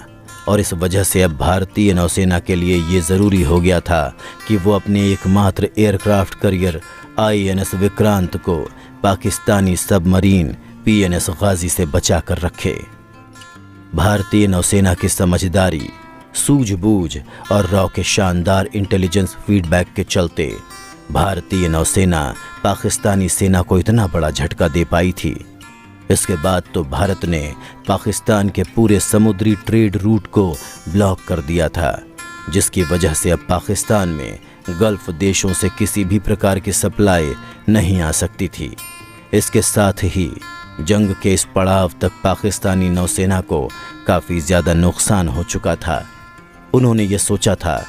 और इस वजह से अब भारतीय नौसेना के लिए ये ज़रूरी हो गया था कि वो अपने एकमात्र एयरक्राफ्ट करियर INS विक्रांत को पाकिस्तानी सबमरीन PNS गाजी से बचा कर रखे। भारतीय नौसेना की समझदारी, सूझबूझ और रॉ के शानदार इंटेलिजेंस फीडबैक के चलते भारतीय नौसेना पाकिस्तानी सेना को इतना बड़ा झटका दे पाई थी। इसके बाद तो भारत ने पाकिस्तान के पूरे समुद्री ट्रेड रूट को ब्लॉक कर दिया था, जिसकी वजह से अब पाकिस्तान में गल्फ देशों से किसी भी प्रकार की सप्लाई नहीं आ सकती थी। इसके साथ ही जंग के इस पड़ाव तक पाकिस्तानी नौसेना को काफ़ी ज़्यादा नुकसान हो चुका था। उन्होंने ये सोचा था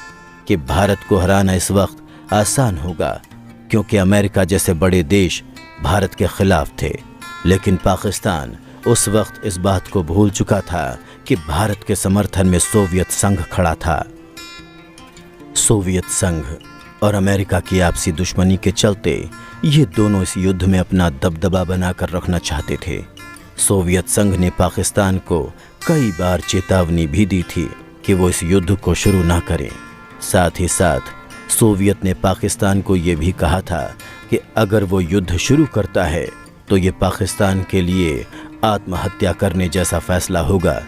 कि भारत को हराना इस वक्त आसान होगा क्योंकि अमेरिका जैसे बड़े देश भारत के खिलाफ थे, लेकिन पाकिस्तान उस वक्त इस बात को भूल चुका था कि भारत के समर्थन में सोवियत संघ खड़ा था। सोवियत संघ और अमेरिका की आपसी दुश्मनी के चलते ये दोनों इस युद्ध में अपना दबदबा बनाकर रखना चाहते थे। सोवियत संघ ने पाकिस्तान को कई बार चेतावनी भी दी थी कि वो इस युद्ध को शुरू ना करें। साथ ही साथ सोवियत ने पाकिस्तान को ये भी कहा था कि अगर वो युद्ध शुरू करता है तो ये पाकिस्तान के लिए आत्महत्या करने जैसा फैसला होगा।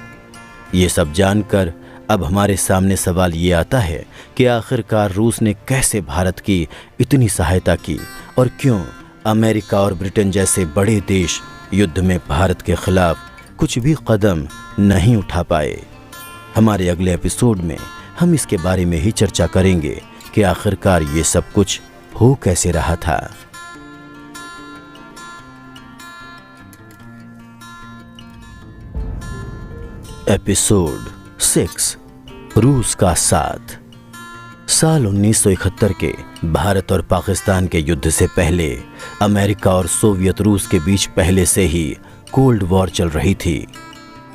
ये सब जानकर अब हमारे सामने सवाल ये आता है कि आखिरकार रूस ने कैसे भारत की इतनी सहायता की और क्यों अमेरिका और ब्रिटेन जैसे बड़े देश युद्ध में भारत के खिलाफ कुछ भी कदम नहीं उठा पाए। हमारे अगले एपिसोड में हम इसके बारे में ही चर्चा करेंगे कि आखिरकार ये सब कुछ हो कैसे रहा था। एपिसोड 6, रूस का साथ। साल 1971 के भारत और पाकिस्तान के युद्ध से पहले अमेरिका और सोवियत रूस के बीच पहले से ही कोल्ड वॉर चल रही थी।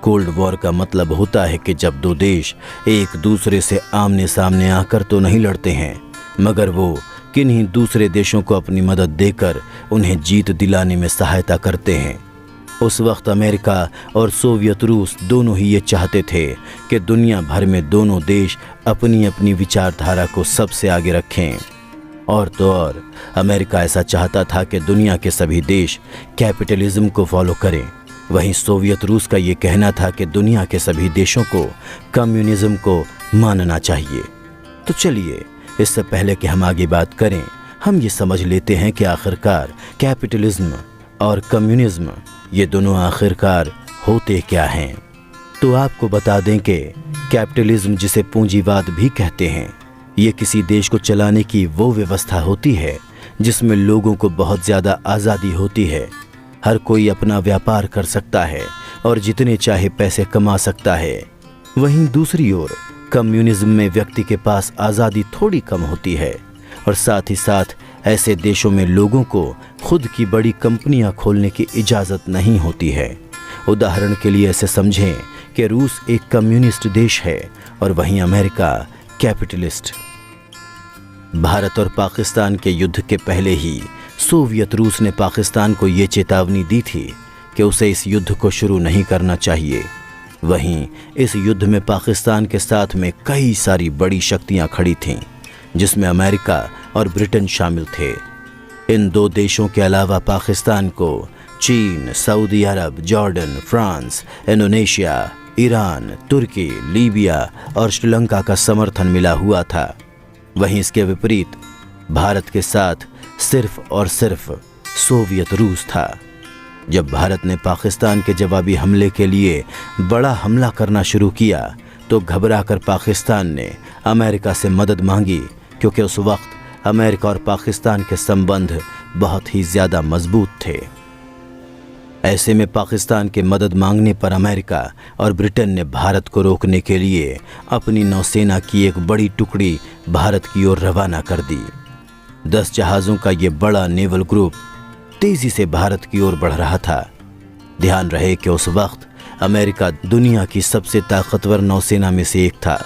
कोल्ड वॉर का मतलब होता है कि जब दो देश एक दूसरे से आमने सामने आकर तो नहीं लड़ते हैं, मगर वो किन्हीं दूसरे देशों को अपनी मदद देकर उन्हें जीत दिलाने में सहायता करते हैं। उस वक्त अमेरिका और सोवियत रूस दोनों ही ये चाहते थे कि दुनिया भर में दोनों देश अपनी अपनी विचारधारा को सबसे आगे रखें। और तो और अमेरिका ऐसा चाहता था कि दुनिया के सभी देश कैपिटलिज्म को फॉलो करें। वहीं सोवियत रूस का ये कहना था कि दुनिया के सभी देशों को कम्युनिज्म को मानना चाहिए। तो चलिए, इससे पहले कि हम आगे बात करें, हम ये समझ लेते हैं कि आखिरकार कैपिटलिज्म और कम्युनिज्म ये दोनों आखिरकार होते क्या हैं। तो आपको बता दें कि कैपिटलिज्म, जिसे पूंजीवाद भी कहते हैं, ये किसी देश को चलाने की वो व्यवस्था होती है जिसमें लोगों को बहुत ज़्यादा आज़ादी होती है। हर कोई अपना व्यापार कर सकता है और जितने चाहे पैसे कमा सकता है। वहीं दूसरी ओर कम्युनिज्म में व्यक्ति के पास आज़ादी थोड़ी कम होती है और साथ ही साथ ऐसे देशों में लोगों को खुद की बड़ी कंपनियां खोलने की इजाज़त नहीं होती है। उदाहरण के लिए ऐसे समझें कि रूस एक कम्युनिस्ट देश है और वहीं अमेरिका कैपिटलिस्ट। भारत और पाकिस्तान के युद्ध के पहले ही सोवियत रूस ने पाकिस्तान को ये चेतावनी दी थी कि उसे इस युद्ध को शुरू नहीं करना चाहिए। वहीं इस युद्ध में पाकिस्तान के साथ में कई सारी बड़ी शक्तियां खड़ी थीं, जिसमें अमेरिका और ब्रिटेन शामिल थे। इन दो देशों के अलावा पाकिस्तान को चीन, सऊदी अरब, जॉर्डन, फ्रांस, इंडोनेशिया, ईरान, तुर्की, लीबिया और श्रीलंका का समर्थन मिला हुआ था। वहीं इसके विपरीत भारत के साथ सिर्फ और सिर्फ सोवियत रूस था। जब भारत ने पाकिस्तान के जवाबी हमले के लिए बड़ा हमला करना शुरू किया तो घबराकर पाकिस्तान ने अमेरिका से मदद मांगी, क्योंकि उस वक्त अमेरिका और पाकिस्तान के संबंध बहुत ही ज़्यादा मजबूत थे। ऐसे में पाकिस्तान के मदद मांगने पर अमेरिका और ब्रिटेन ने भारत को रोकने के लिए अपनी नौसेना की एक बड़ी टुकड़ी भारत की ओर रवाना कर दी। 10 जहाज़ों का ये बड़ा नेवल ग्रुप तेज़ी से भारत की ओर बढ़ रहा था। ध्यान रहे कि उस वक्त अमेरिका दुनिया की सबसे ताकतवर नौसेना में से एक था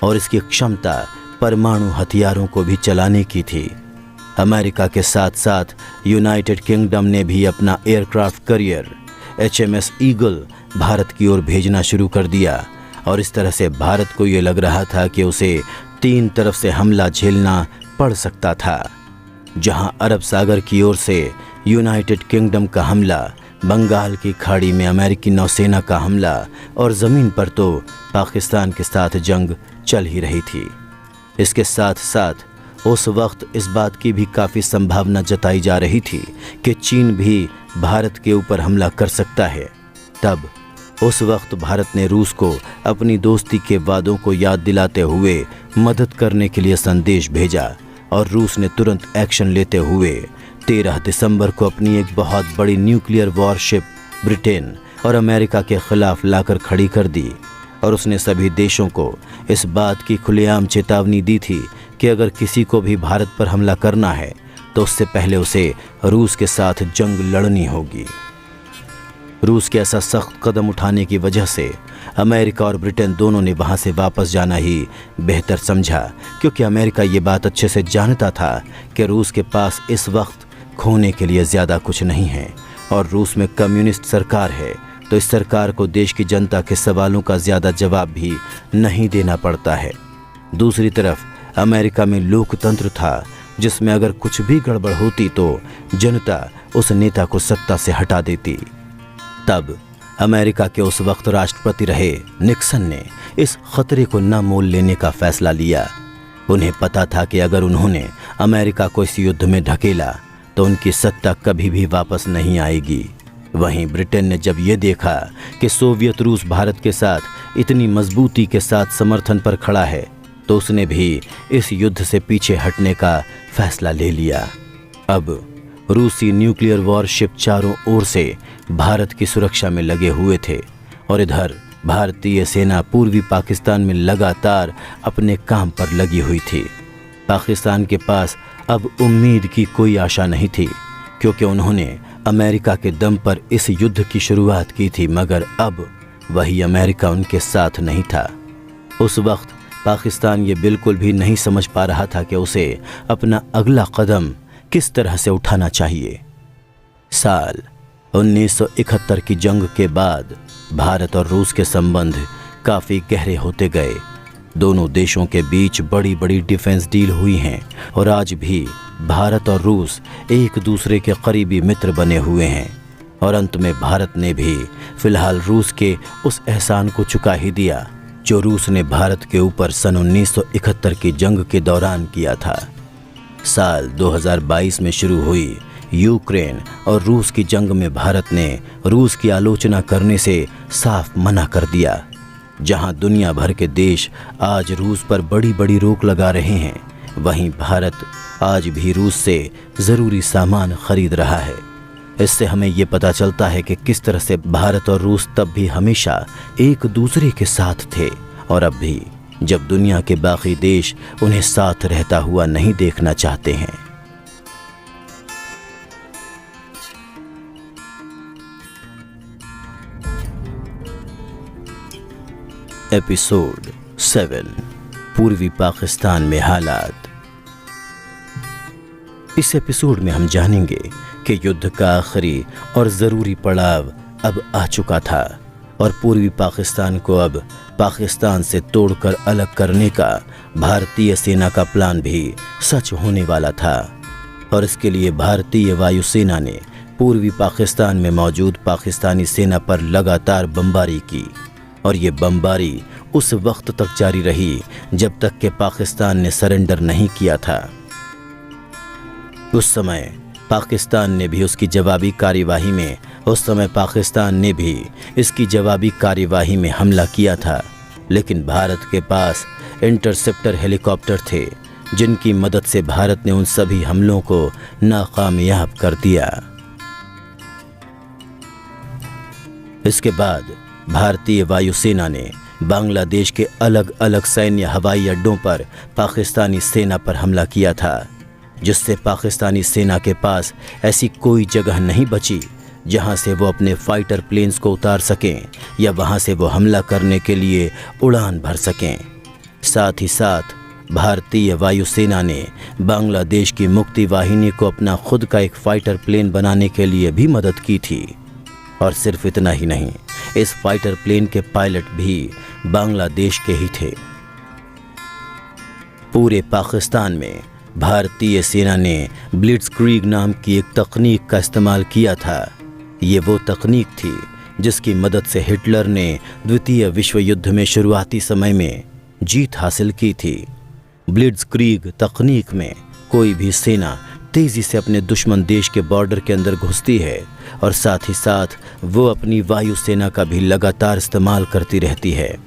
और इसकी क्षमता परमाणु हथियारों को भी चलाने की थी। अमेरिका के साथ साथ यूनाइटेड किंगडम ने भी अपना aircraft carrier HMS eagle Bharat की ओर भेजना शुरू कर दिया और इस तरह से भारत को ये लग रहा था कि उसे 3 तरफ से हमला झेलना पड़ सकता था। जहां अरब सागर की ओर से यूनाइटेड किंगडम का हमला, बंगाल की खाड़ी में अमेरिकी नौसेना का हमला और ज़मीन पर तो पाकिस्तान के साथ जंग चल ही रही थी। इसके साथ साथ उस वक्त इस बात की भी काफ़ी संभावना जताई जा रही थी कि चीन भी भारत के ऊपर हमला कर सकता है। तब उस वक्त भारत ने रूस को अपनी दोस्ती के वादों को याद दिलाते हुए मदद करने के लिए संदेश भेजा और रूस ने तुरंत एक्शन लेते हुए 13 दिसंबर को अपनी एक बहुत बड़ी न्यूक्लियर वॉरशिप ब्रिटेन और अमेरिका के खिलाफ लाकर खड़ी कर दी और उसने सभी देशों को इस बात की खुलेआम चेतावनी दी थी कि अगर किसी को भी भारत पर हमला करना है तो उससे पहले उसे रूस के साथ जंग लड़नी होगी। रूस के ऐसा सख्त कदम उठाने की वजह से अमेरिका और ब्रिटेन दोनों ने वहां से वापस जाना ही बेहतर समझा, क्योंकि अमेरिका ये बात अच्छे से जानता था कि रूस के पास इस वक्त खोने के लिए ज़्यादा कुछ नहीं है और रूस में कम्युनिस्ट सरकार है, तो इस सरकार को देश की जनता के सवालों का ज़्यादा जवाब भी नहीं देना पड़ता है। दूसरी तरफ अमेरिका में लोकतंत्र था, जिसमें अगर कुछ भी गड़बड़ होती तो जनता उस नेता को सत्ता से हटा देती। तब अमेरिका के उस वक्त राष्ट्रपति रहे निक्सन ने इस खतरे को न मोल लेने का फैसला लिया। उन्हें पता था कि अगर उन्होंने अमेरिका को इस युद्ध में ढकेला तो उनकी सत्ता कभी भी वापस नहीं आएगी। वहीं ब्रिटेन ने जब ये देखा कि सोवियत रूस भारत के साथ इतनी मजबूती के साथ समर्थन पर खड़ा है, तो उसने भी इस युद्ध से पीछे हटने का फैसला ले लिया। अब रूसी न्यूक्लियर वॉरशिप चारों ओर से भारत की सुरक्षा में लगे हुए थे और इधर भारतीय सेना पूर्वी पाकिस्तान में लगातार अपने काम पर लगी हुई थी। पाकिस्तान के पास अब उम्मीद की कोई आशा नहीं थी, क्योंकि उन्होंने अमेरिका के दम पर इस युद्ध की शुरुआत की थी, मगर अब वही अमेरिका उनके साथ नहीं था। उस वक्त पाकिस्तान ये बिल्कुल भी नहीं समझ पा रहा था कि उसे अपना अगला कदम किस तरह से उठाना चाहिए। साल 1971 की जंग के बाद भारत और रूस के संबंध काफ़ी गहरे होते गए। दोनों देशों के बीच बड़ी बड़ी डिफेंस डील हुई हैं और आज भी भारत और रूस एक दूसरे के करीबी मित्र बने हुए हैं। और अंत में भारत ने भी फिलहाल रूस के उस एहसान को चुका ही दिया जो रूस ने भारत के ऊपर सन 1971 की जंग के दौरान किया था। साल 2022 में शुरू हुई यूक्रेन और रूस की जंग में भारत ने रूस की आलोचना करने से साफ मना कर दिया। जहां दुनिया भर के देश आज रूस पर बड़ी बड़ी रोक लगा रहे हैं, वहीं भारत आज भी रूस से ज़रूरी सामान खरीद रहा है। इससे हमें ये पता चलता है कि किस तरह से भारत और रूस तब भी हमेशा एक दूसरे के साथ थे और अब भी, जब दुनिया के बाकी देश उन्हें साथ रहता हुआ नहीं देखना चाहते हैं। एपिसोड 7 पूर्वी पाकिस्तान में हालात। इस एपिसोड में हम जानेंगे कि युद्ध का आखिरी और ज़रूरी पड़ाव अब आ चुका था और पूर्वी पाकिस्तान को अब पाकिस्तान से तोड़कर अलग करने का भारतीय सेना का प्लान भी सच होने वाला था। और इसके लिए भारतीय वायुसेना ने पूर्वी पाकिस्तान में मौजूद पाकिस्तानी सेना पर लगातार बमबारी की और ये बमबारी उस वक्त तक जारी रही जब तक कि पाकिस्तान ने सरेंडर नहीं किया था। उस समय पाकिस्तान ने भी इसकी जवाबी कार्यवाही में हमला किया था, लेकिन भारत के पास इंटरसेप्टर हेलीकॉप्टर थे जिनकी मदद से भारत ने उन सभी हमलों को नाकामयाब कर दिया। इसके बाद भारतीय वायुसेना ने बांग्लादेश के अलग अलग सैन्य हवाई अड्डों पर पाकिस्तानी सेना पर हमला किया था, जिससे पाकिस्तानी सेना के पास ऐसी कोई जगह नहीं बची जहां से वो अपने फाइटर प्लेन्स को उतार सकें या वहां से वो हमला करने के लिए उड़ान भर सकें। साथ ही साथ भारतीय वायुसेना ने बांग्लादेश की मुक्ति वाहिनी को अपना खुद का एक फाइटर प्लेन बनाने के लिए भी मदद की थी। और सिर्फ इतना ही नहीं, इस फाइटर प्लेन के पायलट भी बांग्लादेश के ही थे। पूरे पाकिस्तान में भारतीय सेना ने ब्लिट्जक्रीग नाम की एक तकनीक का इस्तेमाल किया था। ये वो तकनीक थी जिसकी मदद से हिटलर ने द्वितीय विश्व युद्ध में शुरुआती समय में जीत हासिल की थी। ब्लिट्जक्रीग तकनीक में कोई भी सेना तेजी से अपने दुश्मन देश के बॉर्डर के अंदर घुसती है और साथ ही साथ वो अपनी वायुसेना का भी लगातार इस्तेमाल करती रहती है।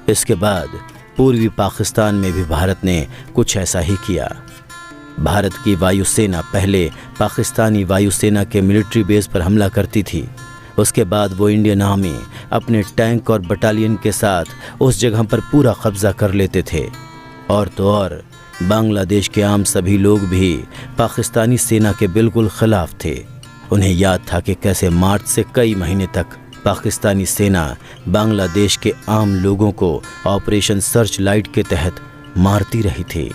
इसके बाद पूर्वी पाकिस्तान में भी भारत ने कुछ ऐसा ही किया। भारत की वायुसेना पहले पाकिस्तानी वायुसेना के मिलिट्री बेस पर हमला करती थी। उसके बाद वो इंडियन आर्मी अपने टैंक और बटालियन के साथ उस जगह पर पूरा कब्जा कर लेते थे। और तो और बांग्लादेश के आम सभी लोग भी पाकिस्तानी सेना के बिल्कुल खिलाफ थे। उन्हें याद था कि कैसे मार्च से कई महीने तक पाकिस्तानी सेना बांग्लादेश के आम लोगों को ऑपरेशन सर्च लाइट के तहत मारती रही थी।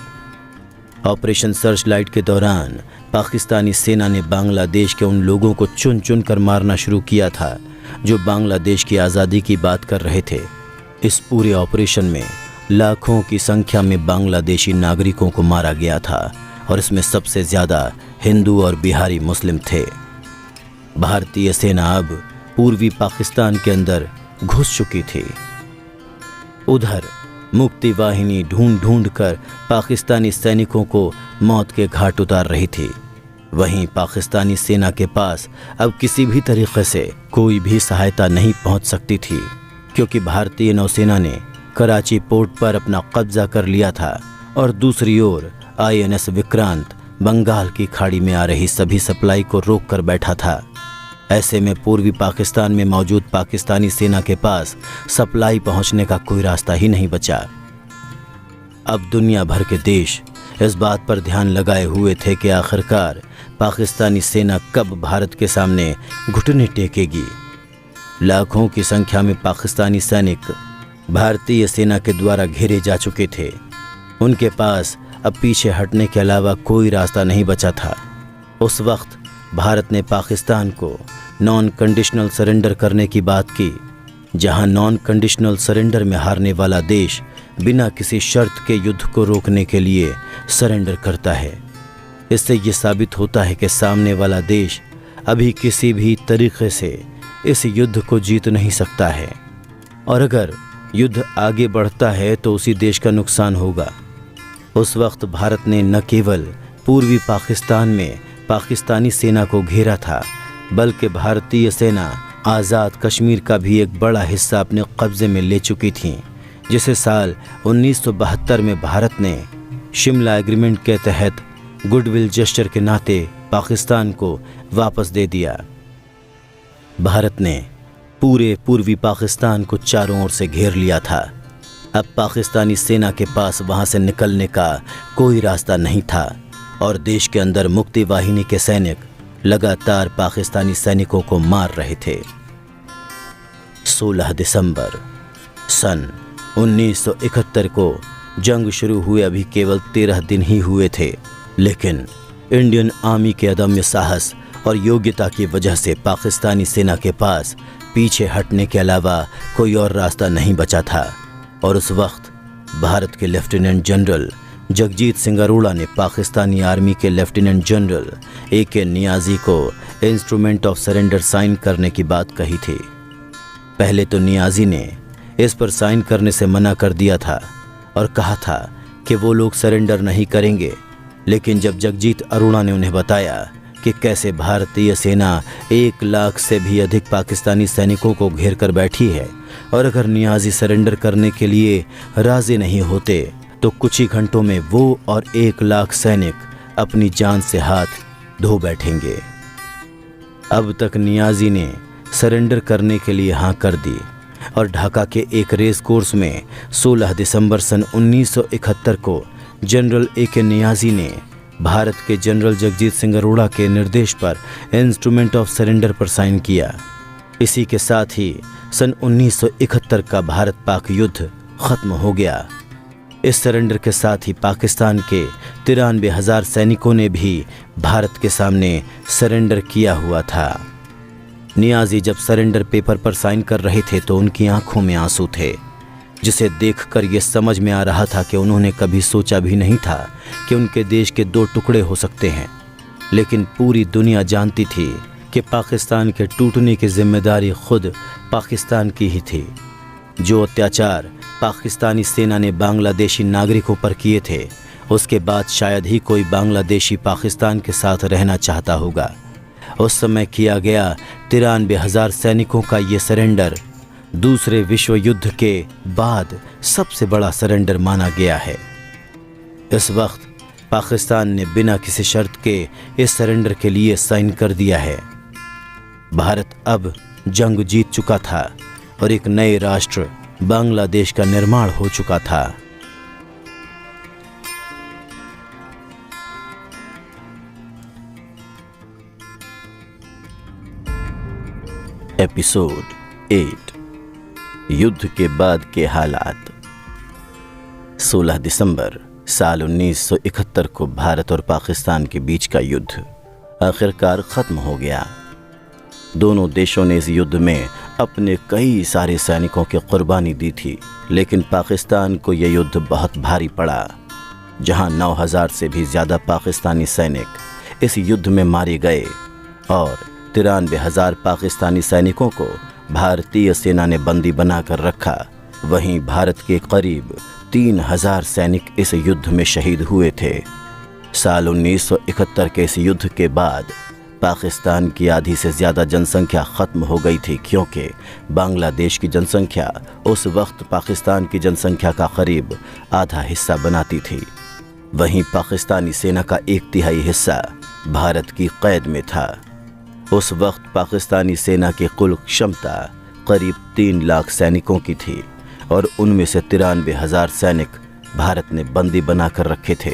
ऑपरेशन सर्च लाइट के दौरान पाकिस्तानी सेना ने बांग्लादेश के उन लोगों को चुन चुन कर मारना शुरू किया था जो बांग्लादेश की आज़ादी की बात कर रहे थे। इस पूरे ऑपरेशन में लाखों की संख्या में बांग्लादेशी नागरिकों को मारा गया था और इसमें सबसे ज़्यादा हिंदू और बिहारी मुस्लिम थे। भारतीय सेना अब पूर्वी पाकिस्तान के अंदर घुस चुकी थी। उधर मुक्ति वाहिनी ढूंढ ढूंढ कर पाकिस्तानी सैनिकों को मौत के घाट उतार रही थी। वहीं पाकिस्तानी सेना के पास अब किसी भी तरीके से कोई भी सहायता नहीं पहुंच सकती थी, क्योंकि भारतीय नौसेना ने कराची पोर्ट पर अपना कब्जा कर लिया था और दूसरी ओर INS विक्रांत बंगाल की खाड़ी में आ रही सभी सप्लाई को रोक कर बैठा था। ऐसे में पूर्वी पाकिस्तान में मौजूद पाकिस्तानी सेना के पास सप्लाई पहुंचने का कोई रास्ता ही नहीं बचा। अब दुनिया भर के देश इस बात पर ध्यान लगाए हुए थे कि आखिरकार पाकिस्तानी सेना कब भारत के सामने घुटने टेकेगी। लाखों की संख्या में पाकिस्तानी सैनिक भारतीय सेना के द्वारा घेरे जा चुके थे। उनके पास अब पीछे हटने के अलावा कोई रास्ता नहीं बचा था। उस वक्त भारत ने पाकिस्तान को नॉन कंडीशनल सरेंडर करने की बात की, जहां नॉन कंडीशनल सरेंडर में हारने वाला देश बिना किसी शर्त के युद्ध को रोकने के लिए सरेंडर करता है। इससे ये साबित होता है कि सामने वाला देश अभी किसी भी तरीके से इस युद्ध को जीत नहीं सकता है, और अगर युद्ध आगे बढ़ता है तो उसी देश का नुकसान होगा। उस वक्त भारत ने न केवल पूर्वी पाकिस्तान में पाकिस्तानी सेना को घेरा था, बल्कि भारतीय सेना आज़ाद कश्मीर का भी एक बड़ा हिस्सा अपने कब्ज़े में ले चुकी थी, जिसे साल 1972 में भारत ने शिमला एग्रीमेंट के तहत गुडविल जेस्चर के नाते पाकिस्तान को वापस दे दिया। भारत ने पूरे पूर्वी पाकिस्तान को चारों ओर से घेर लिया था। अब पाकिस्तानी सेना के पास वहां से निकलने का कोई रास्ता नहीं था और देश के अंदर मुक्ति वाहिनी के सैनिक लगातार पाकिस्तानी सैनिकों को मार रहे थे। 16 दिसंबर सन 1971 को जंग शुरू हुए अभी केवल 13 दिन ही हुए थे, लेकिन इंडियन आर्मी के अदम्य साहस और योग्यता की वजह से पाकिस्तानी सेना के पास पीछे हटने के अलावा कोई और रास्ता नहीं बचा था। और उस वक्त भारत के लेफ्टिनेंट जनरल जगजीत सिंह अरोड़ा ने पाकिस्तानी आर्मी के लेफ्टिनेंट जनरल AK नियाज़ी को इंस्ट्रूमेंट ऑफ सरेंडर साइन करने की बात कही थी। पहले तो नियाज़ी ने इस पर साइन करने से मना कर दिया था और कहा था कि वो लोग सरेंडर नहीं करेंगे, लेकिन जब जगजीत अरोड़ा ने उन्हें बताया कि कैसे भारतीय सेना 1 लाख से भी अधिक पाकिस्तानी सैनिकों को घेर कर बैठी है और अगर नियाज़ी सरेंडर करने के लिए राज़ी नहीं होते तो कुछ ही घंटों में वो और 1 लाख सैनिक अपनी जान से हाथ धो बैठेंगे। अब तक नियाज़ी ने सरेंडर करने के लिए हाँ कर दी और ढाका के एक रेस कोर्स में 16 दिसंबर सन 1971 को जनरल AK नियाज़ी ने भारत के जनरल जगजीत सिंह अरोड़ा के निर्देश पर इंस्ट्रूमेंट ऑफ सरेंडर पर साइन किया। इसी के साथ ही सन 1971 का भारत पाक युद्ध खत्म हो गया। इस सरेंडर के साथ ही पाकिस्तान के 93,000 सैनिकों ने भी भारत के सामने सरेंडर किया हुआ था। नियाज़ी जब सरेंडर पेपर पर साइन कर रहे थे तो उनकी आंखों में आंसू थे, जिसे देखकर ये समझ में आ रहा था कि उन्होंने कभी सोचा भी नहीं था कि उनके देश के 2 टुकड़े हो सकते हैं। लेकिन पूरी दुनिया जानती थी कि पाकिस्तान के टूटने की जिम्मेदारी खुद पाकिस्तान की ही थी। जो अत्याचार पाकिस्तानी सेना ने बांग्लादेशी नागरिकों पर किए थे, उसके बाद शायद ही कोई बांग्लादेशी पाकिस्तान के साथ रहना चाहता होगा। उस समय किया गया 93,000 सैनिकों का ये सरेंडर दूसरे विश्व युद्ध के बाद सबसे बड़ा सरेंडर माना गया है। इस वक्त पाकिस्तान ने बिना किसी शर्त के इस सरेंडर के लिए साइन कर दिया है। भारत अब जंग जीत चुका था और एक नए राष्ट्र बांग्लादेश का निर्माण हो चुका था। एपिसोड 8 युद्ध के बाद के हालात। 16 दिसंबर साल 1971 को भारत और पाकिस्तान के बीच का युद्ध आखिरकार खत्म हो गया। दोनों देशों ने इस युद्ध में अपने कई सारे सैनिकों की कुर्बानी दी थी, लेकिन पाकिस्तान को यह युद्ध बहुत भारी पड़ा, जहां 9,000 से भी ज़्यादा पाकिस्तानी सैनिक इस युद्ध में मारे गए और 93,000 पाकिस्तानी सैनिकों को भारतीय सेना ने बंदी बनाकर रखा। वहीं भारत के करीब 3,000 सैनिक इस युद्ध में शहीद हुए थे। साल 1971 के इस युद्ध के बाद पाकिस्तान की आधी से ज़्यादा जनसंख्या ख़त्म हो गई थी, क्योंकि बांग्लादेश की जनसंख्या उस वक्त पाकिस्तान की जनसंख्या का करीब आधा हिस्सा बनाती थी। वहीं पाकिस्तानी सेना का 1/3 हिस्सा भारत की कैद में था। उस वक्त पाकिस्तानी सेना की कुल क्षमता करीब 3 लाख सैनिकों की थी और उनमें से 93,000 सैनिक भारत ने बंदी बनाकर रखे थे।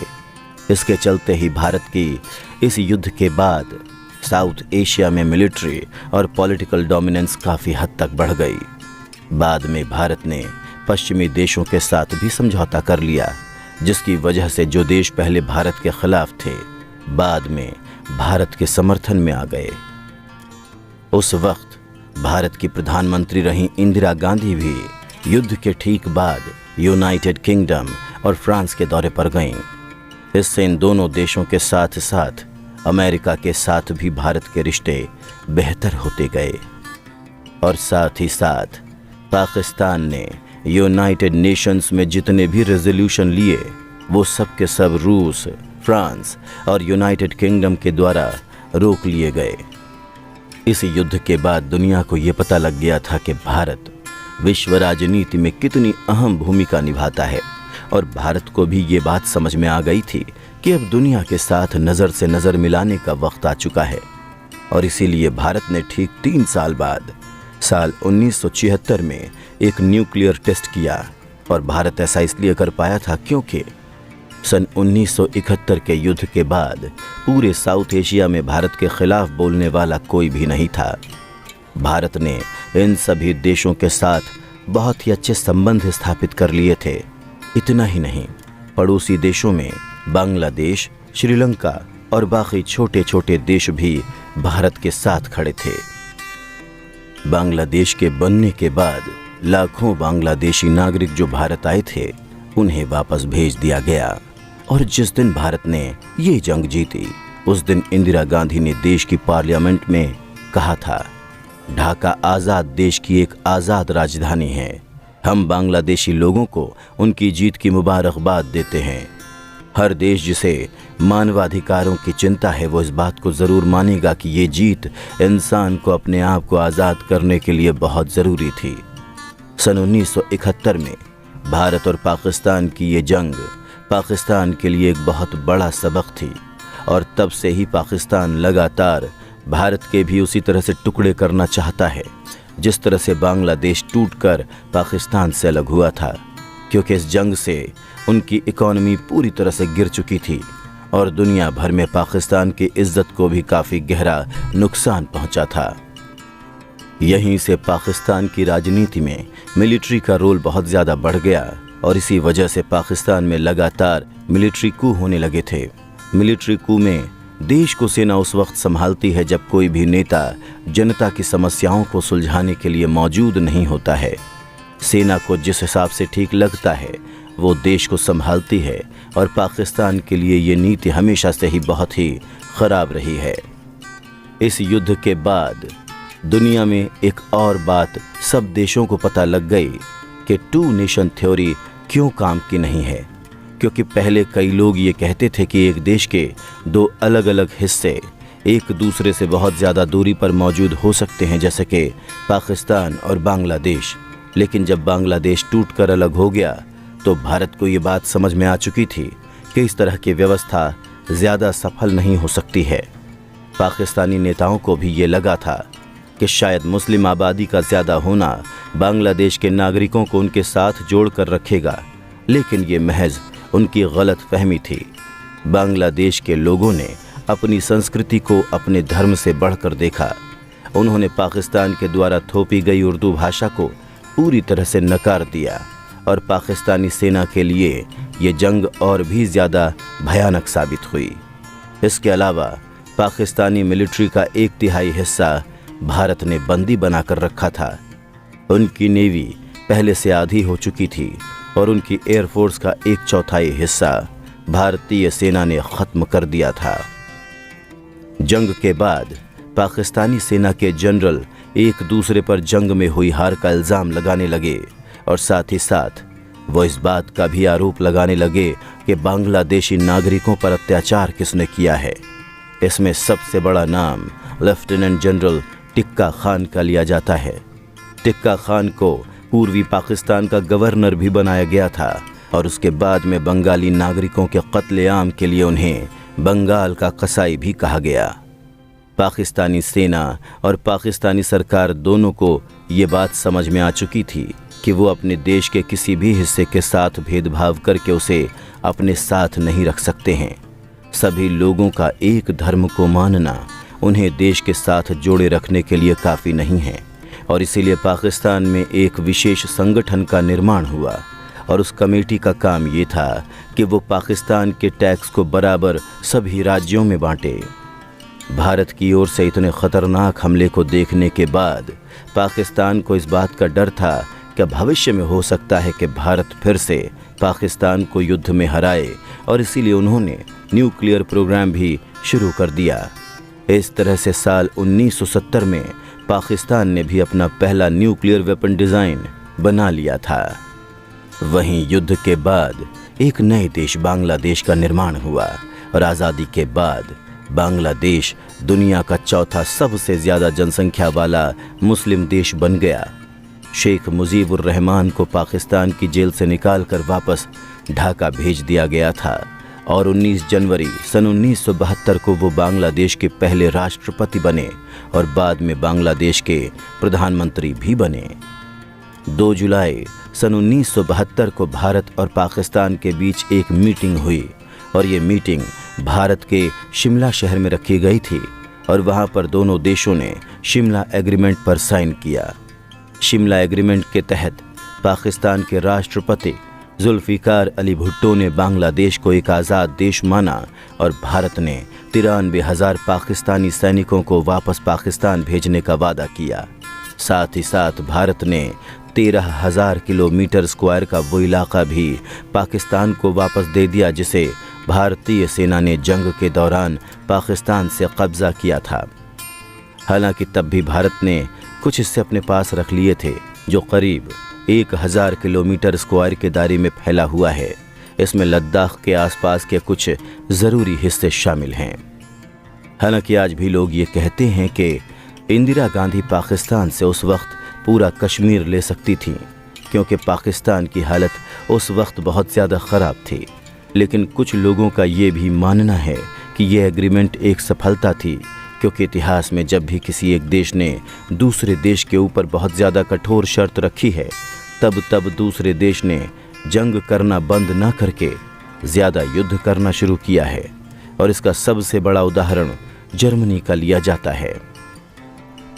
इसके चलते ही भारत की इस युद्ध के बाद साउथ एशिया में मिलिट्री और पॉलिटिकल डोमिनेंस काफ़ी हद तक बढ़ गई। बाद में भारत ने पश्चिमी देशों के साथ भी समझौता कर लिया, जिसकी वजह से जो देश पहले भारत के खिलाफ थे बाद में भारत के समर्थन में आ गए। उस वक्त भारत की प्रधानमंत्री रहीं इंदिरा गांधी भी युद्ध के ठीक बाद यूनाइटेड किंगडम और फ्रांस के दौरे पर गईं। इससे इन दोनों देशों के साथ साथ अमेरिका के साथ भी भारत के रिश्ते बेहतर होते गए। और साथ ही साथ पाकिस्तान ने यूनाइटेड नेशंस में जितने भी रेजोल्यूशन लिए वो सब के सब रूस, फ्रांस और यूनाइटेड किंगडम के द्वारा रोक लिए गए। इस युद्ध के बाद दुनिया को ये पता लग गया था कि भारत विश्व राजनीति में कितनी अहम भूमिका निभाता है, और भारत को भी ये बात समझ में आ गई थी कि अब दुनिया के साथ नज़र से नज़र मिलाने का वक्त आ चुका है। और इसीलिए भारत ने ठीक 3 साल बाद साल 1976 में एक न्यूक्लियर टेस्ट किया। और भारत ऐसा इसलिए कर पाया था क्योंकि सन 1971 के युद्ध के बाद पूरे साउथ एशिया में भारत के खिलाफ बोलने वाला कोई भी नहीं था। भारत ने इन सभी देशों के साथ बहुत ही अच्छे संबंध स्थापित कर लिए थे। इतना ही नहीं, पड़ोसी देशों में बांग्लादेश, श्रीलंका और बाकी छोटे छोटे देश भी भारत के साथ खड़े थे। बांग्लादेश के बनने के बाद लाखों बांग्लादेशी नागरिक जो भारत आए थे उन्हें वापस भेज दिया गया। और जिस दिन भारत ने ये जंग जीती उस दिन इंदिरा गांधी ने देश की पार्लियामेंट में कहा था, ढाका आज़ाद देश की एक आज़ाद राजधानी है। हम बांग्लादेशी लोगों को उनकी जीत की मुबारकबाद देते हैं। हर देश जिसे मानवाधिकारों की चिंता है वो इस बात को ज़रूर मानेगा कि ये जीत इंसान को अपने आप को आज़ाद करने के लिए बहुत ज़रूरी थी। सन 1971 में भारत और पाकिस्तान की ये जंग पाकिस्तान के लिए एक बहुत बड़ा सबक थी, और तब से ही पाकिस्तान लगातार भारत के भी उसी तरह से टुकड़े करना चाहता है जिस तरह से बांग्लादेश टूटकर पाकिस्तान से अलग हुआ था, क्योंकि इस जंग से उनकी इकॉनमी पूरी तरह से गिर चुकी थी और दुनिया भर में पाकिस्तान की इज्जत को भी काफ़ी गहरा नुकसान पहुंचा था। यहीं से पाकिस्तान की राजनीति में मिलिट्री का रोल बहुत ज़्यादा बढ़ गया और इसी वजह से पाकिस्तान में लगातार मिलिट्री कू होने लगे थे। मिलिट्री कू में देश को सेना उस वक्त संभालती है जब कोई भी नेता जनता की समस्याओं को सुलझाने के लिए मौजूद नहीं होता है। सेना को जिस हिसाब से ठीक लगता है वो देश को संभालती है, और पाकिस्तान के लिए ये नीति हमेशा से ही बहुत ही ख़राब रही है। इस युद्ध के बाद दुनिया में एक और बात सब देशों को पता लग गई कि 2 नेशन थ्योरी क्यों काम की नहीं है, क्योंकि पहले कई लोग ये कहते थे कि एक देश के 2 अलग अलग हिस्से एक दूसरे से बहुत ज़्यादा दूरी पर मौजूद हो सकते हैं, जैसे कि पाकिस्तान और बांग्लादेश। लेकिन जब बांग्लादेश टूटकर अलग हो गया तो भारत को ये बात समझ में आ चुकी थी कि इस तरह की व्यवस्था ज़्यादा सफल नहीं हो सकती है। पाकिस्तानी नेताओं को भी ये लगा था कि शायद मुस्लिम आबादी का ज़्यादा होना बांग्लादेश के नागरिकों को उनके साथ जोड़ कर रखेगा, लेकिन ये महज उनकी गलत फहमी थी। बांग्लादेश के लोगों ने अपनी संस्कृति को अपने धर्म से बढ़कर देखा। उन्होंने पाकिस्तान के द्वारा थोपी गई उर्दू भाषा को पूरी तरह से नकार दिया और पाकिस्तानी सेना के लिए ये जंग और भी ज़्यादा भयानक साबित हुई। इसके अलावा पाकिस्तानी मिलिट्री का 1/3 हिस्सा भारत ने बंदी बनाकर रखा था। उनकी नेवी पहले से आधी हो चुकी थी और उनकी एयरफोर्स का 1/4 हिस्सा भारतीय सेना ने ख़त्म कर दिया था। जंग के बाद पाकिस्तानी सेना के जनरल एक दूसरे पर जंग में हुई हार का इल्ज़ाम लगाने लगे और साथ ही साथ वो इस बात का भी आरोप लगाने लगे कि बांग्लादेशी नागरिकों पर अत्याचार किसने किया है। इसमें सबसे बड़ा नाम लेफ्टिनेंट जनरल टिक्का खान का लिया जाता है। टिक्का खान को पूर्वी पाकिस्तान का गवर्नर भी बनाया गया था और उसके बाद में बंगाली नागरिकों के कत्लेआम के लिए उन्हें बंगाल का कसाई भी कहा गया। पाकिस्तानी सेना और पाकिस्तानी सरकार दोनों को ये बात समझ में आ चुकी थी कि वो अपने देश के किसी भी हिस्से के साथ भेदभाव करके उसे अपने साथ नहीं रख सकते हैं। सभी लोगों का एक धर्म को मानना उन्हें देश के साथ जोड़े रखने के लिए काफ़ी नहीं है और इसीलिए पाकिस्तान में एक विशेष संगठन का निर्माण हुआ और उस कमेटी का काम ये था कि वो पाकिस्तान के टैक्स को बराबर सभी राज्यों में बांटे। भारत की ओर से इतने ख़तरनाक हमले को देखने के बाद पाकिस्तान को इस बात का डर था कि भविष्य में हो सकता है कि भारत फिर से पाकिस्तान को युद्ध में हराए और इसीलिए उन्होंने न्यूक्लियर प्रोग्राम भी शुरू कर दिया। इस तरह से साल 1970 में पाकिस्तान ने भी अपना पहला न्यूक्लियर वेपन डिज़ाइन बना लिया था। वहीं युद्ध के बाद एक नए देश बांग्लादेश का निर्माण हुआ और आज़ादी के बाद बांग्लादेश दुनिया का चौथा सबसे ज़्यादा जनसंख्या वाला मुस्लिम देश बन गया। शेख मुजीबुर रहमान को पाकिस्तान की जेल से निकालकर वापस ढाका भेज दिया गया था और 19 जनवरी सन 1972 को वो बांग्लादेश के पहले राष्ट्रपति बने और बाद में बांग्लादेश के प्रधानमंत्री भी बने। 2 जुलाई सन 1972 को भारत और पाकिस्तान के बीच एक मीटिंग हुई और ये मीटिंग भारत के शिमला शहर में रखी गई थी और वहाँ पर दोनों देशों ने शिमला एग्रीमेंट पर साइन किया। शिमला एग्रीमेंट के तहत पाकिस्तान के राष्ट्रपति जुल्फ़िकार अली भुट्टो ने बांग्लादेश को एक आज़ाद देश माना और भारत ने 93,000 पाकिस्तानी सैनिकों को वापस पाकिस्तान भेजने का वादा किया। साथ ही साथ भारत ने 13,000 किलोमीटर स्क्वायर का वो इलाका भी पाकिस्तान को वापस दे दिया जिसे भारतीय सेना ने जंग के दौरान पाकिस्तान से कब्ज़ा किया था। हालांकि तब भी भारत ने कुछ हिस्से अपने पास रख लिए थे जो करीब 1,000 किलोमीटर स्क्वायर के दायरे में फैला हुआ है। इसमें लद्दाख के आसपास के कुछ ज़रूरी हिस्से शामिल हैं। हालांकि आज भी लोग ये कहते हैं कि इंदिरा गांधी पाकिस्तान से उस वक्त पूरा कश्मीर ले सकती थीं क्योंकि पाकिस्तान की हालत उस वक्त बहुत ज़्यादा ख़राब थी। लेकिन कुछ लोगों का ये भी मानना है कि यह एग्रीमेंट एक सफलता थी क्योंकि इतिहास में जब भी किसी एक देश ने दूसरे देश के ऊपर बहुत ज़्यादा कठोर शर्त रखी है तब दूसरे देश ने जंग करना बंद ना करके ज़्यादा युद्ध करना शुरू किया है और इसका सबसे बड़ा उदाहरण जर्मनी का लिया जाता है।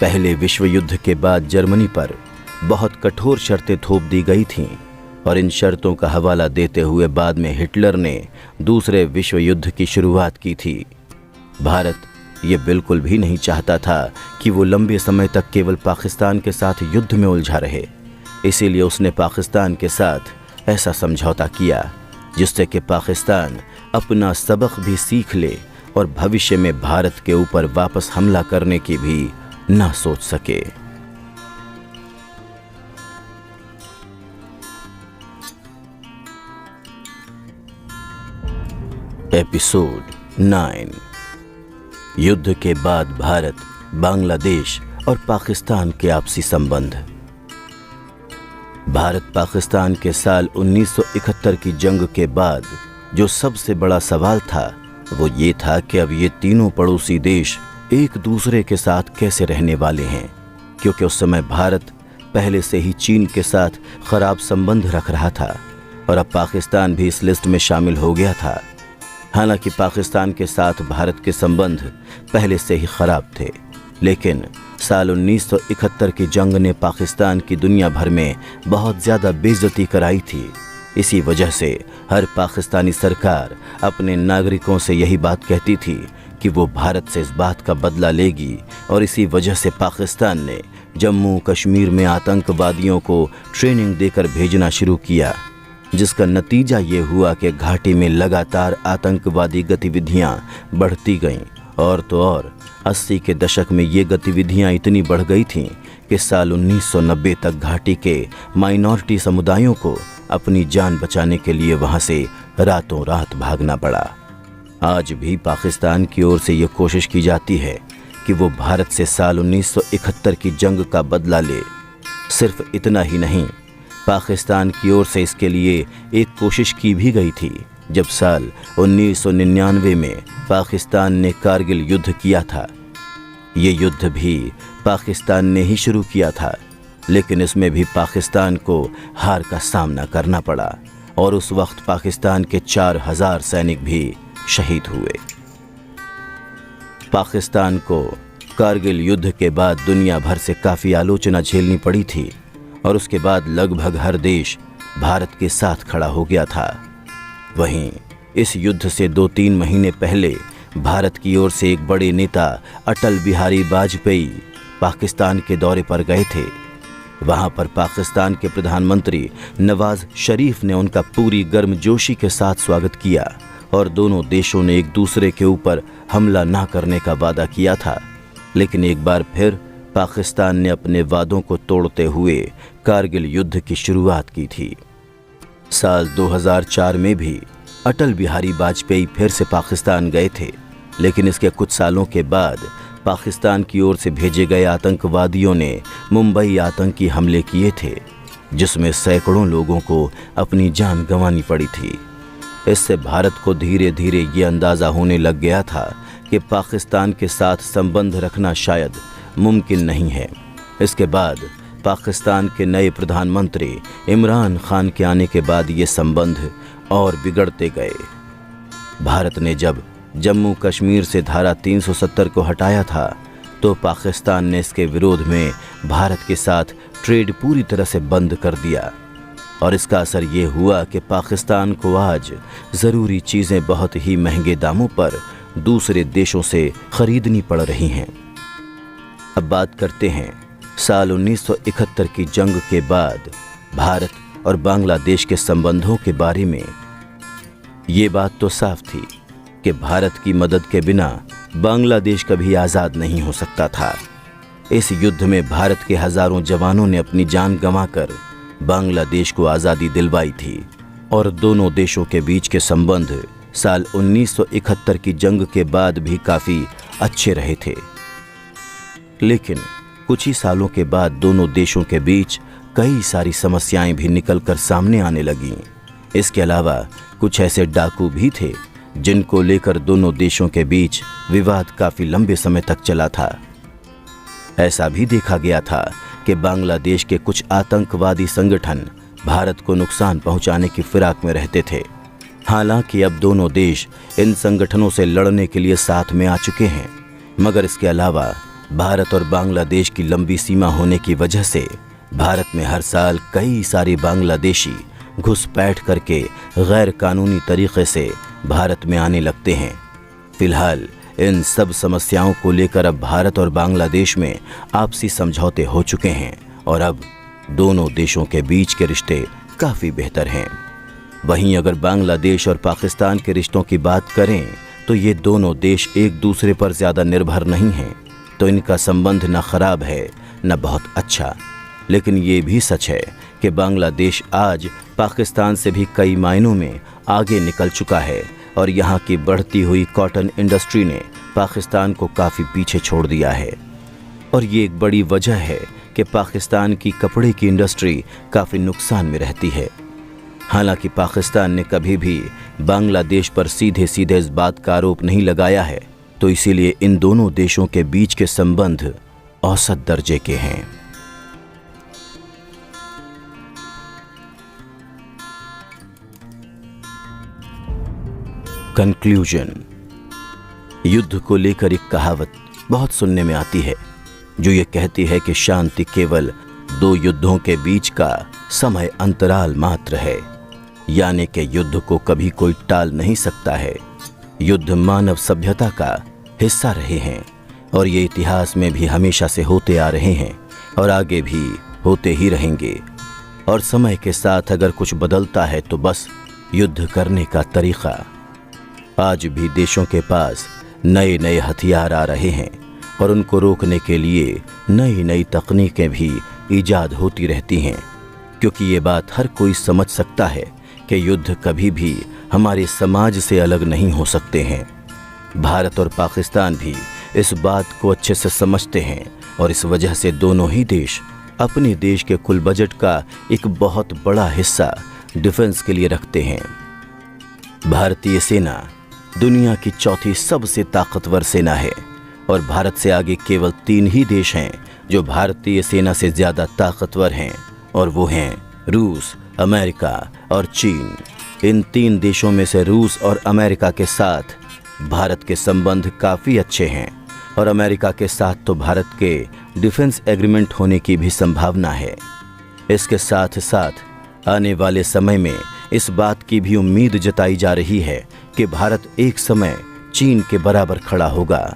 पहले विश्व युद्ध के बाद जर्मनी पर बहुत कठोर शर्तें थोप दी गई थीं और इन शर्तों का हवाला देते हुए बाद में हिटलर ने दूसरे विश्व युद्ध की शुरुआत की थी। भारत ये बिल्कुल भी नहीं चाहता था कि वो लंबे समय तक केवल पाकिस्तान के साथ युद्ध में उलझा रहे, इसीलिए उसने पाकिस्तान के साथ ऐसा समझौता किया जिससे कि पाकिस्तान अपना सबक भी सीख ले और भविष्य में भारत के ऊपर वापस हमला करने की भी ना सोच सके। एपिसोड 9 युद्ध के बाद भारत, बांग्लादेश और पाकिस्तान के आपसी संबंध। भारत पाकिस्तान के साल 1971 की जंग के बाद जो सबसे बड़ा सवाल था वो ये था कि अब ये तीनों पड़ोसी देश एक दूसरे के साथ कैसे रहने वाले हैं, क्योंकि उस समय भारत पहले से ही चीन के साथ खराब संबंध रख रहा था और अब पाकिस्तान भी इस लिस्ट में शामिल हो गया था। हालांकि पाकिस्तान के साथ भारत के संबंध पहले से ही खराब थे, लेकिन साल 1971 की जंग ने पाकिस्तान की दुनिया भर में बहुत ज़्यादा बेइज्जती कराई थी। इसी वजह से हर पाकिस्तानी सरकार अपने नागरिकों से यही बात कहती थी कि वो भारत से इस बात का बदला लेगी और इसी वजह से पाकिस्तान ने जम्मू कश्मीर में आतंकवादियों को ट्रेनिंग देकर भेजना शुरू किया, जिसका नतीजा ये हुआ कि घाटी में लगातार आतंकवादी गतिविधियां बढ़ती गईं और तो और 80 के दशक में ये गतिविधियां इतनी बढ़ गई थीं कि साल 1990 तक घाटी के माइनॉरिटी समुदायों को अपनी जान बचाने के लिए वहां से रातों रात भागना पड़ा। आज भी पाकिस्तान की ओर से ये कोशिश की जाती है कि वो भारत से साल 1971 की जंग का बदला ले। सिर्फ इतना ही नहीं, पाकिस्तान की ओर से इसके लिए एक कोशिश की भी गई थी जब साल 1999 में पाकिस्तान ने कारगिल युद्ध किया था। ये युद्ध भी पाकिस्तान ने ही शुरू किया था, लेकिन इसमें भी पाकिस्तान को हार का सामना करना पड़ा और उस वक्त पाकिस्तान के 4000 सैनिक भी शहीद हुए। पाकिस्तान को कारगिल युद्ध के बाद दुनिया भर से काफ़ी आलोचना झेलनी पड़ी थी और उसके बाद लगभग हर देश भारत के साथ खड़ा हो गया था। वहीं इस युद्ध से 2-3 महीने पहले भारत की ओर से एक बड़े नेता अटल बिहारी वाजपेयी पाकिस्तान के दौरे पर गए थे। वहां पर पाकिस्तान के प्रधानमंत्री नवाज शरीफ ने उनका पूरी गर्मजोशी के साथ स्वागत किया और दोनों देशों ने एक दूसरे के ऊपर हमला ना करने का वादा किया था। लेकिन एक बार फिर पाकिस्तान ने अपने वादों को तोड़ते हुए कारगिल युद्ध की शुरुआत की थी। साल 2004 में भी अटल बिहारी वाजपेयी फिर से पाकिस्तान गए थे, लेकिन इसके कुछ सालों के बाद पाकिस्तान की ओर से भेजे गए आतंकवादियों ने मुंबई आतंकी हमले किए थे, जिसमें सैकड़ों लोगों को अपनी जान गंवानी पड़ी थी। इससे भारत को धीरे धीरे ये अंदाज़ा होने लग गया था कि पाकिस्तान के साथ संबंध रखना शायद मुमकिन नहीं है। इसके बाद पाकिस्तान के नए प्रधानमंत्री इमरान खान के आने के बाद ये संबंध और बिगड़ते गए। भारत ने जब जम्मू कश्मीर से धारा 370 को हटाया था तो पाकिस्तान ने इसके विरोध में भारत के साथ ट्रेड पूरी तरह से बंद कर दिया और इसका असर ये हुआ कि पाकिस्तान को आज ज़रूरी चीज़ें बहुत ही महंगे दामों पर दूसरे देशों से खरीदनी पड़ रही हैं। अब बात करते हैं साल 1971 की जंग के बाद भारत और बांग्लादेश के संबंधों के बारे में। ये बात तो साफ थी कि भारत की मदद के बिना बांग्लादेश कभी आज़ाद नहीं हो सकता था। इस युद्ध में भारत के हज़ारों जवानों ने अपनी जान गंवाकर बांग्लादेश को आज़ादी दिलवाई थी और दोनों देशों के बीच के संबंध साल 1971 की जंग के बाद भी काफ़ी अच्छे रहे थे। लेकिन कुछ ही सालों के बाद दोनों देशों के बीच कई सारी समस्याएं भी निकलकर सामने आने लगीं। इसके अलावा कुछ ऐसे डाकू भी थे जिनको लेकर दोनों देशों के बीच विवाद काफ़ी लंबे समय तक चला था। ऐसा भी देखा गया था कि बांग्लादेश के कुछ आतंकवादी संगठन भारत को नुकसान पहुंचाने की फिराक में रहते थे। हालांकि अब दोनों देश इन संगठनों से लड़ने के लिए साथ में आ चुके हैं, मगर इसके अलावा भारत और बांग्लादेश की लंबी सीमा होने की वजह से भारत में हर साल कई सारे बांग्लादेशी घुसपैठ करके गैर कानूनी तरीके से भारत में आने लगते हैं। फिलहाल इन सब समस्याओं को लेकर अब भारत और बांग्लादेश में आपसी समझौते हो चुके हैं और अब दोनों देशों के बीच के रिश्ते काफ़ी बेहतर हैं। वहीं अगर बांग्लादेश और पाकिस्तान के रिश्तों की बात करें तो ये दोनों देश एक दूसरे पर ज़्यादा निर्भर नहीं हैं, तो इनका संबंध न ख़राब है न बहुत अच्छा। लेकिन ये भी सच है कि बांग्लादेश आज पाकिस्तान से भी कई मायनों में आगे निकल चुका है और यहाँ की बढ़ती हुई कॉटन इंडस्ट्री ने पाकिस्तान को काफ़ी पीछे छोड़ दिया है। और ये एक बड़ी वजह है कि पाकिस्तान की कपड़े की इंडस्ट्री काफ़ी नुकसान में रहती है। हालांकि पाकिस्तान ने कभी भी बांग्लादेश पर सीधे सीधे इस बात का आरोप नहीं लगाया है, तो इसीलिए इन दोनों देशों के बीच के संबंध औसत दर्जे के हैं। कंक्लूजन। युद्ध को लेकर एक कहावत बहुत सुनने में आती है जो ये कहती है कि शांति केवल दो युद्धों के बीच का समय अंतराल मात्र है, यानी कि युद्ध को कभी कोई टाल नहीं सकता है। युद्ध मानव सभ्यता का हिस्सा रहे हैं और ये इतिहास में भी हमेशा से होते आ रहे हैं और आगे भी होते ही रहेंगे। और समय के साथ अगर कुछ बदलता है तो बस युद्ध करने का तरीका। आज भी देशों के पास नए नए हथियार आ रहे हैं और उनको रोकने के लिए नई नई तकनीकें भी ईजाद होती रहती हैं, क्योंकि ये बात हर कोई समझ सकता है कि युद्ध कभी भी हमारे समाज से अलग नहीं हो सकते हैं। भारत और पाकिस्तान भी इस बात को अच्छे से समझते हैं और इस वजह से दोनों ही देश अपने देश के कुल बजट का एक बहुत बड़ा हिस्सा डिफेंस के लिए रखते हैं। भारतीय सेना दुनिया की चौथी सबसे ताकतवर सेना है और भारत से आगे केवल 3 ही देश हैं जो भारतीय सेना से ज़्यादा ताकतवर हैं, और वो हैं रूस, अमेरिका और चीन। इन 3 देशों में से रूस और अमेरिका के साथ भारत के संबंध काफ़ी अच्छे हैं और अमेरिका के साथ तो भारत के डिफेंस एग्रीमेंट होने की भी संभावना है। इसके साथ साथ आने वाले समय में इस बात की भी उम्मीद जताई जा रही है कि भारत एक समय चीन के बराबर खड़ा होगा।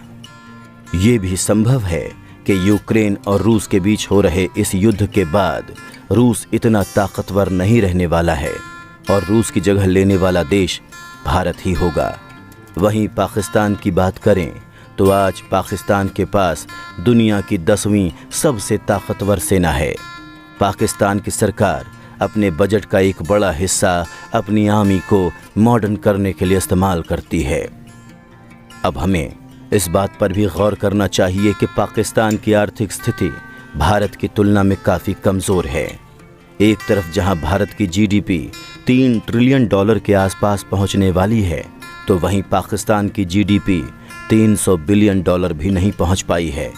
ये भी संभव है कि यूक्रेन और रूस के बीच हो रहे इस युद्ध के बाद रूस इतना ताकतवर नहीं रहने वाला है और रूस की जगह लेने वाला देश भारत ही होगा। वहीं पाकिस्तान की बात करें तो आज पाकिस्तान के पास दुनिया की 10वीं सबसे ताकतवर सेना है। पाकिस्तान की सरकार अपने बजट का एक बड़ा हिस्सा अपनी आर्मी को मॉडर्न करने के लिए इस्तेमाल करती है। अब हमें इस बात पर भी गौर करना चाहिए कि पाकिस्तान की आर्थिक स्थिति भारत की तुलना में काफ़ी कमज़ोर है। एक तरफ जहां भारत की जीडीपी $3 ट्रिलियन के आसपास पहुंचने वाली है, तो वहीं पाकिस्तान की जीडीपी $300 बिलियन भी नहीं पहुंच पाई है।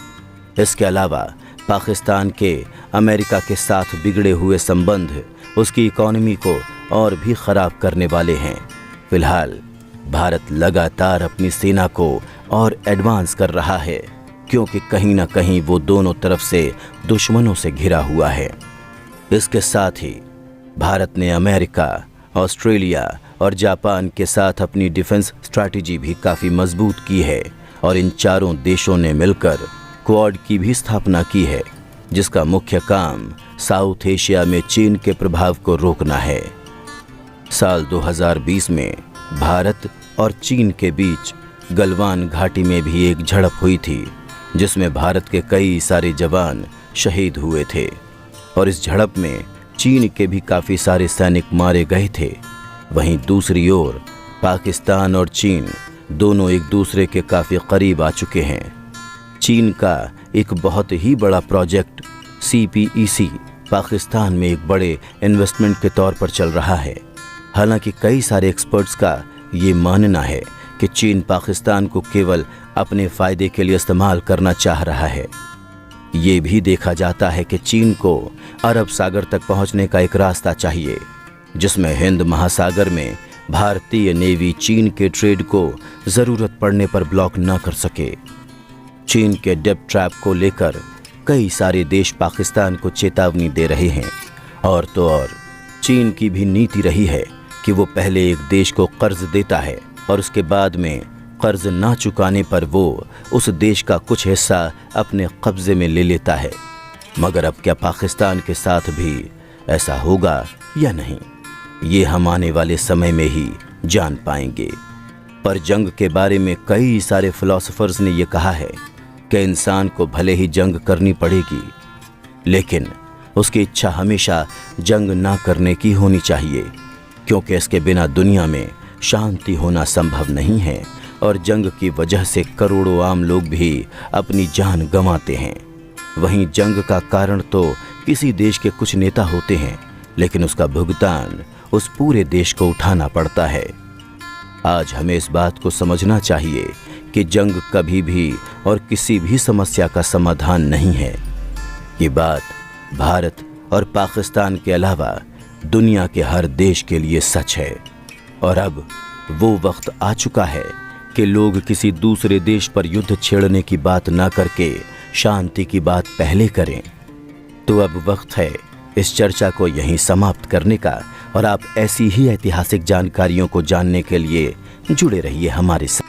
इसके अलावा पाकिस्तान के अमेरिका के साथ बिगड़े हुए संबंध उसकी इकॉनमी को और भी ख़राब करने वाले हैं। फिलहाल भारत लगातार अपनी सेना को और एडवांस कर रहा है, क्योंकि कहीं ना कहीं वो दोनों तरफ से दुश्मनों से घिरा हुआ है। इसके साथ ही भारत ने अमेरिका, ऑस्ट्रेलिया और जापान के साथ अपनी डिफेंस स्ट्रैटेजी भी काफ़ी मजबूत की है और इन चारों देशों ने मिलकर क्वाड की भी स्थापना की है, जिसका मुख्य काम साउथ एशिया में चीन के प्रभाव को रोकना है। साल 2020 में भारत और चीन के बीच गलवान घाटी में भी एक झड़प हुई थी, जिसमें भारत के कई सारे जवान शहीद हुए थे और इस झड़प में चीन के भी काफ़ी सारे सैनिक मारे गए थे। वहीं दूसरी ओर पाकिस्तान और चीन दोनों एक दूसरे के काफ़ी करीब आ चुके हैं। चीन का एक बहुत ही बड़ा प्रोजेक्ट CPEC पाकिस्तान में एक बड़े इन्वेस्टमेंट के तौर पर चल रहा है। हालांकि कई सारे एक्सपर्ट्स का ये मानना है कि चीन पाकिस्तान को केवल अपने फ़ायदे के लिए इस्तेमाल करना चाह रहा है। ये भी देखा जाता है कि चीन को अरब सागर तक पहुंचने का एक रास्ता चाहिए, जिसमें हिंद महासागर में भारतीय नेवी चीन के ट्रेड को ज़रूरत पड़ने पर ब्लॉक न कर सके। चीन के डेब्ट ट्रैप को लेकर कई सारे देश पाकिस्तान को चेतावनी दे रहे हैं, और तो और चीन की भी नीति रही है कि वो पहले एक देश को कर्ज देता है और उसके बाद में कर्ज ना चुकाने पर वो उस देश का कुछ हिस्सा अपने कब्जे में ले लेता है। मगर अब क्या पाकिस्तान के साथ भी ऐसा होगा या नहीं, ये हम आने वाले समय में ही जान पाएंगे। पर जंग के बारे में कई सारे फिलोसोफर्स ने ये कहा है कि इंसान को भले ही जंग करनी पड़ेगी, लेकिन उसकी इच्छा हमेशा जंग ना करने की होनी चाहिए, क्योंकि इसके बिना दुनिया में शांति होना संभव नहीं है और जंग की वजह से करोड़ों आम लोग भी अपनी जान गंवाते हैं। वहीं जंग का कारण तो किसी देश के कुछ नेता होते हैं, लेकिन उसका भुगतान उस पूरे देश को उठाना पड़ता है। आज हमें इस बात को समझना चाहिए कि जंग कभी भी और किसी भी समस्या का समाधान नहीं है। ये बात भारत और पाकिस्तान के अलावा दुनिया के हर देश के लिए सच है। और अब वो वक्त आ चुका है कि लोग किसी दूसरे देश पर युद्ध छेड़ने की बात ना करके शांति की बात पहले करें। तो अब वक्त है इस चर्चा को यहीं समाप्त करने का, और आप ऐसी ही ऐतिहासिक जानकारियों को जानने के लिए जुड़े रहिए हमारे साथ।